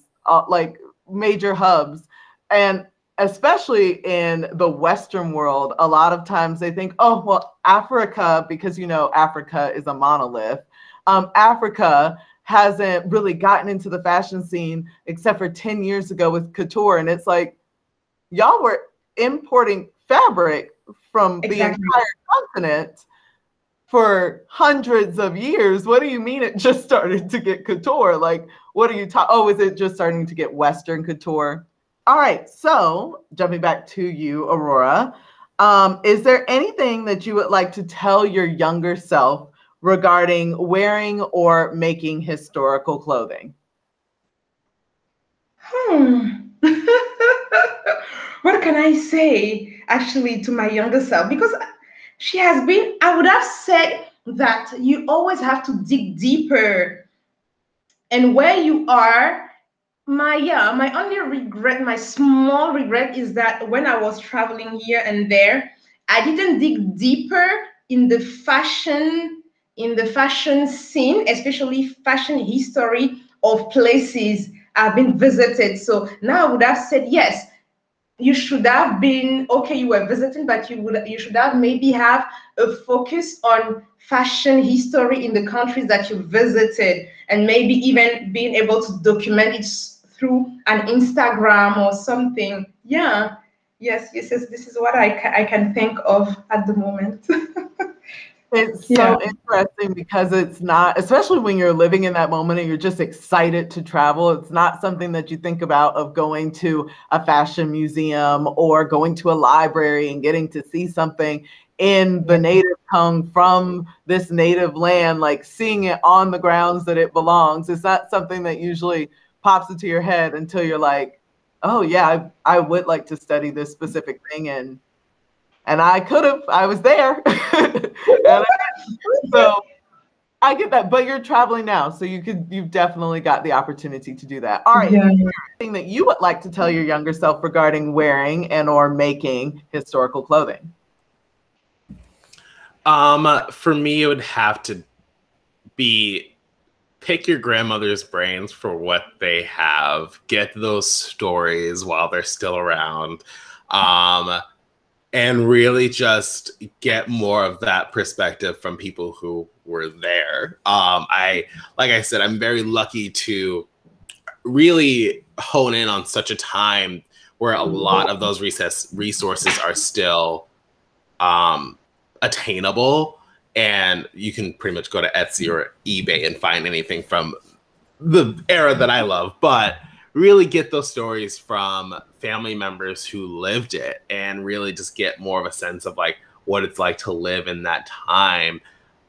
S1: like major hubs, and especially in the Western world, a lot of times they think, oh, well, Africa, because Africa is a monolith. Africa hasn't really gotten into the fashion scene except for 10 years ago with couture. And it's like, y'all were importing fabric from the entire continent for hundreds of years. What do you mean it just started to get couture? Like, what are you talking? Oh, is it just starting to get Western couture? All right, so jumping back to you, Aurora, is there anything that you would like to tell your younger self regarding wearing or making historical clothing?
S2: What can I say actually to my younger self? Because she has been, I would have said that you always have to dig deeper. And where you are, my only regret, my small regret is that when I was traveling here and there, I didn't dig deeper in the fashion scene, especially fashion history of places I've been visited. So now I would have said, yes, you should have been, okay, you were visiting, but you should have maybe have a focus on fashion history in the countries that you visited, and maybe even being able to document it through an Instagram or something. Yeah, yes, this is what I can think of at the moment.
S1: It's so interesting because it's not, especially when you're living in that moment and you're just excited to travel, it's not something that you think about of going to a fashion museum or going to a library and getting to see something in the native tongue from this native land, like seeing it on the grounds that it belongs. It's not something that usually pops into your head until you're like, oh yeah, I would like to study this specific thing, and I was there. So I get that, but you're traveling now, so you've definitely got the opportunity to do that. All right, anything that you would like to tell your younger self regarding wearing and or making historical clothing?
S3: For me, it would have to be pick your grandmother's brains for what they have, get those stories while they're still around, and really just get more of that perspective from people who were there. Like I said, I'm very lucky to really hone in on such a time where a lot of those resources are still attainable, and you can pretty much go to Etsy or eBay and find anything from the era that I love, but really get those stories from family members who lived it and really just get more of a sense of like what it's like to live in that time.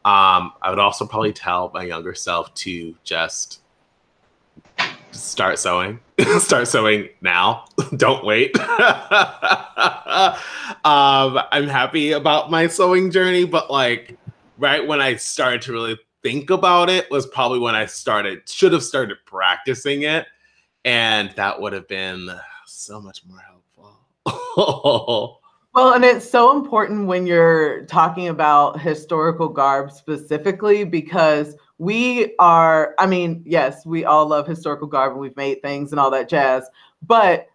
S3: I would also probably tell my younger self to just start sewing. Start sewing now. Don't wait. I'm happy about my sewing journey, but like right when I started to really think about it was probably when I should have started practicing it. And that would have been so much more helpful.
S1: Well, and it's so important when you're talking about historical garb specifically, because we are, I mean, yes, we all love historical garb and we've made things and all that jazz, but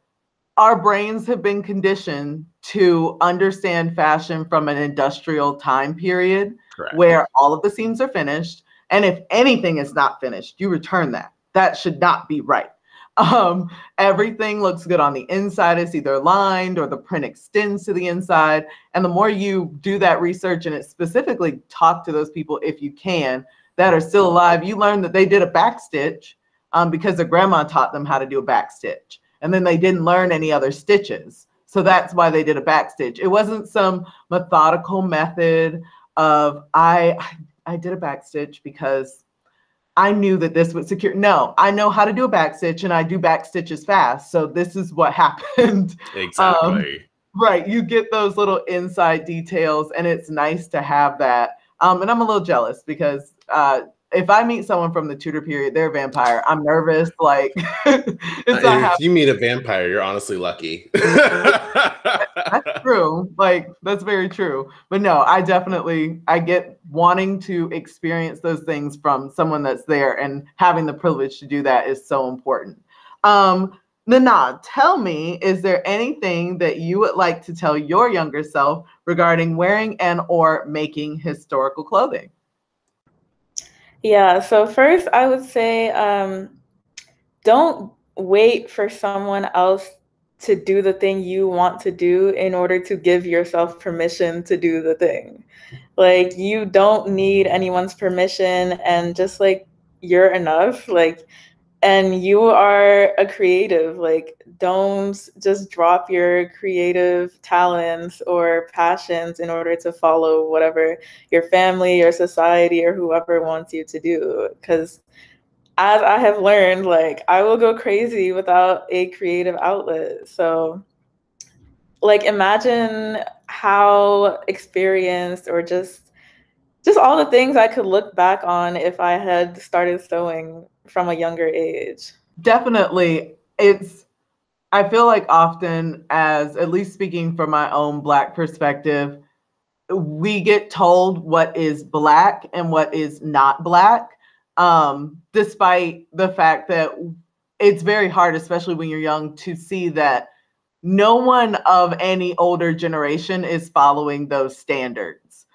S1: our brains have been conditioned to understand fashion from an industrial time period.
S3: Correct.
S1: Where all of the seams are finished. And if anything is not finished, you return that. That should not be right. Everything looks good on the inside. It's either lined or the print extends to the inside. And the more you do that research, and it specifically talk to those people, if you can, that are still alive, you learn that they did a backstitch because their grandma taught them how to do a backstitch. And then they didn't learn any other stitches. So that's why they did a backstitch. It wasn't some methodical method of, I did a backstitch because I knew that this would secure. No, I know how to do a backstitch and I do backstitches fast. So this is what happened.
S3: Exactly.
S1: Right. You get those little inside details and it's nice to have that. And I'm a little jealous because if I meet someone from the Tudor period, they're a vampire. I'm nervous. Like,
S3: if you meet a vampire, you're honestly lucky.
S1: That's true. Like, that's very true. But no, I get wanting to experience those things from someone that's there, and having the privilege to do that is so important. Naná, tell me, is there anything that you would like to tell your younger self regarding wearing and or making historical clothing?
S4: Yeah, so first I would say don't wait for someone else to do the thing you want to do in order to give yourself permission to do the thing. Like, you don't need anyone's permission, and just like, you're enough. Like, and you are a creative. Like, don't just drop your creative talents or passions in order to follow whatever your family or society or whoever wants you to do. Because as I have learned, like, I will go crazy without a creative outlet. So, like, imagine how experienced or just all the things I could look back on if I had started sewing from a younger age.
S1: Definitely. I feel like often, as at least speaking from my own Black perspective, we get told what is Black and what is not Black, despite the fact that it's very hard, especially when you're young, to see that no one of any older generation is following those standards.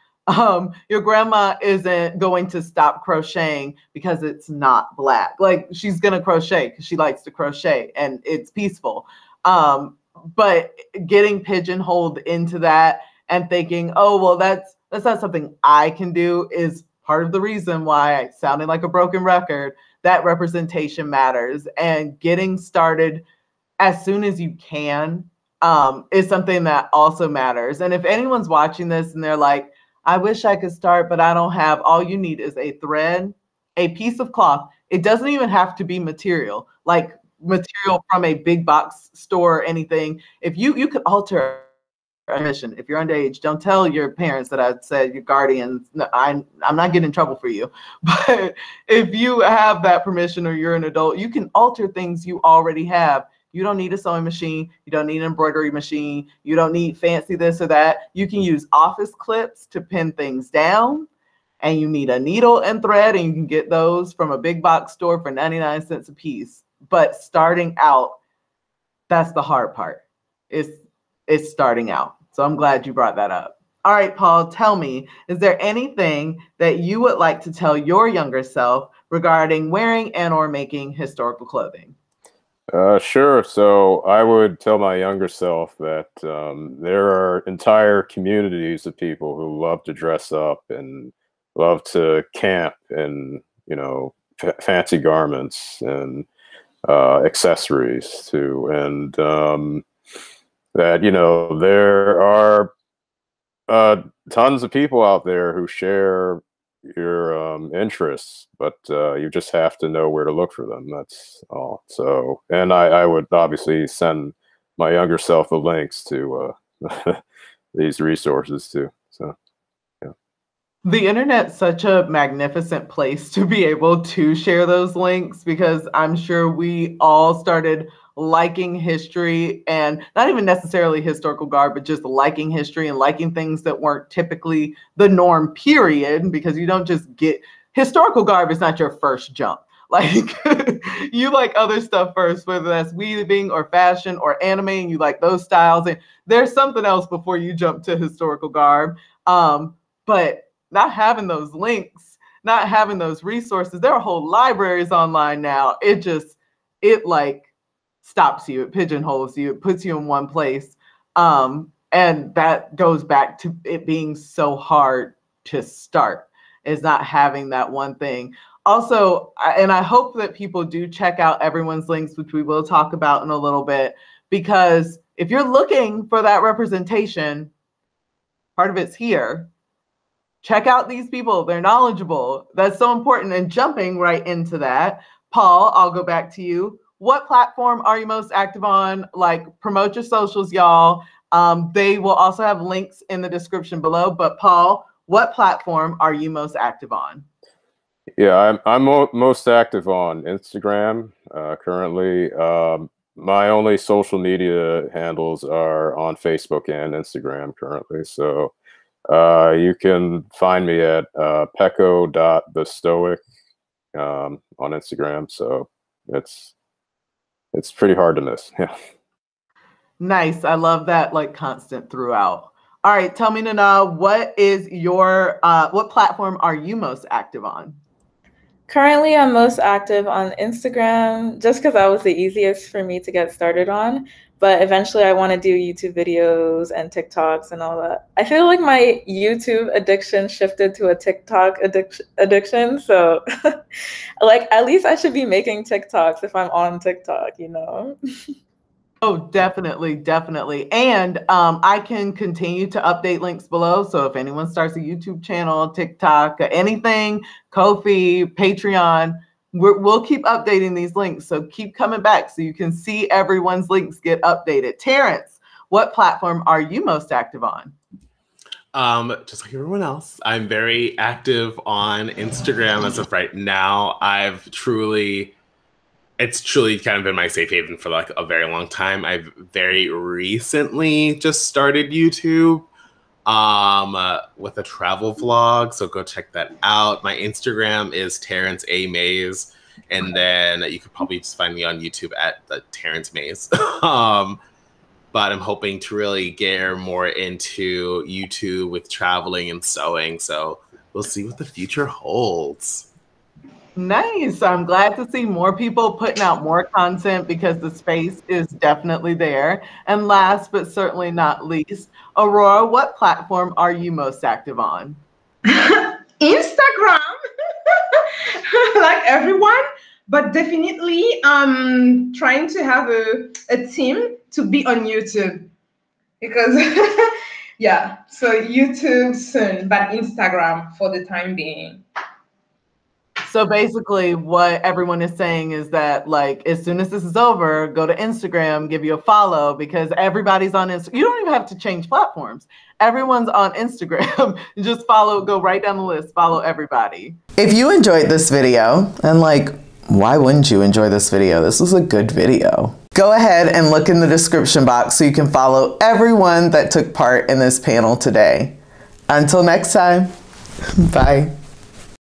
S1: Your grandma isn't going to stop crocheting because it's not Black. Like, she's going to crochet because she likes to crochet and it's peaceful. But getting pigeonholed into that and thinking, oh, well, that's not something I can do, is part of the reason why I sounded like a broken record. That representation matters, and getting started as soon as you can is something that also matters. And if anyone's watching this and they're like, I wish I could start, but I don't have, all you need is a thread, a piece of cloth. It doesn't even have to be material, like material from a big box store or anything. If you could alter a mission, if you're underage, don't tell your parents that I said, your guardians, no, I'm not getting in trouble for you. But if you have that permission or you're an adult, you can alter things you already have. You don't need a sewing machine. You don't need an embroidery machine. You don't need fancy this or that. You can use office clips to pin things down, and you need a needle and thread, and you can get those from a big box store for 99 cents a piece. But starting out, that's the hard part. It's starting out. So I'm glad you brought that up. All right, Paul, tell me, is there anything that you would like to tell your younger self regarding wearing and or making historical clothing?
S5: Sure. So I would tell my younger self that there are entire communities of people who love to dress up and love to camp in, fancy garments and accessories too. And that, there are tons of people out there who share your interests, but you just have to know where to look for them. That's all. So, and I would obviously send my younger self the links to these resources too. So, yeah.
S1: The internet's such a magnificent place to be able to share those links, because I'm sure we all started liking history, and not even necessarily historical garb, but just liking history and liking things that weren't typically the norm, period, because you don't just get historical garb is not your first jump. Like you like other stuff first, whether that's weaving or fashion or anime, and you like those styles. And there's something else before you jump to historical garb. But not having those links, not having those resources, there are whole libraries online now. It like stops you, it pigeonholes you, it puts you in one place. And that goes back to it being so hard to start, is not having that one thing. Also, and I hope that people do check out everyone's links, which we will talk about in a little bit, because if you're looking for that representation, part of it's here. Check out these people. They're knowledgeable. That's so important. And jumping right into that, Paul, I'll go back to you. What platform are you most active on? Like, promote your socials, y'all. They will also have links in the description below. But Paul, what platform are you most active on?
S5: Yeah, I'm most active on Instagram currently. My only social media handles are on Facebook and Instagram currently. So you can find me at Pekko.The.Stoic on Instagram. So it's pretty hard to miss. Yeah.
S1: Nice. I love that, like, constant throughout. All right, tell me, Naná, what is your what platform are you most active on?
S4: Currently, I'm most active on Instagram just because that was the easiest for me to get started on. But eventually, I want to do YouTube videos and TikToks and all that. I feel like my YouTube addiction shifted to a TikTok addiction. So, like, at least I should be making TikToks if I'm on TikTok, you know?
S1: Oh, definitely, definitely. And I can continue to update links below. So if anyone starts a YouTube channel, TikTok, anything, Ko-fi, Patreon, we'll keep updating these links. So keep coming back so you can see everyone's links get updated. Terrence, what platform are you most active on?
S3: Just like everyone else, I'm very active on Instagram as of right now. It's truly kind of been my safe haven for like a very long time. I've very recently just started YouTube with a travel vlog, so go check that out. My Instagram is TerrenceAMays, and then you could probably just find me on YouTube at the TerrenceAMays. But I'm hoping to really get more into YouTube with traveling and sewing, so we'll see what the future holds.
S1: Nice. I'm glad to see more people putting out more content because the space is definitely there. And last but certainly not least, Aurore, what platform are you most active on?
S2: Instagram, like everyone, but definitely trying to have a team to be on YouTube because, yeah, so YouTube soon, but Instagram for the time being.
S1: So basically what everyone is saying is that, like, as soon as this is over, go to Instagram, give you a follow, because everybody's on Instagram. You don't even have to change platforms. Everyone's on Instagram. Just follow, go right down the list, follow everybody. If you enjoyed this video, and like, why wouldn't you enjoy this video? This was a good video. Go ahead and look in the description box so you can follow everyone that took part in this panel today. Until next time, bye.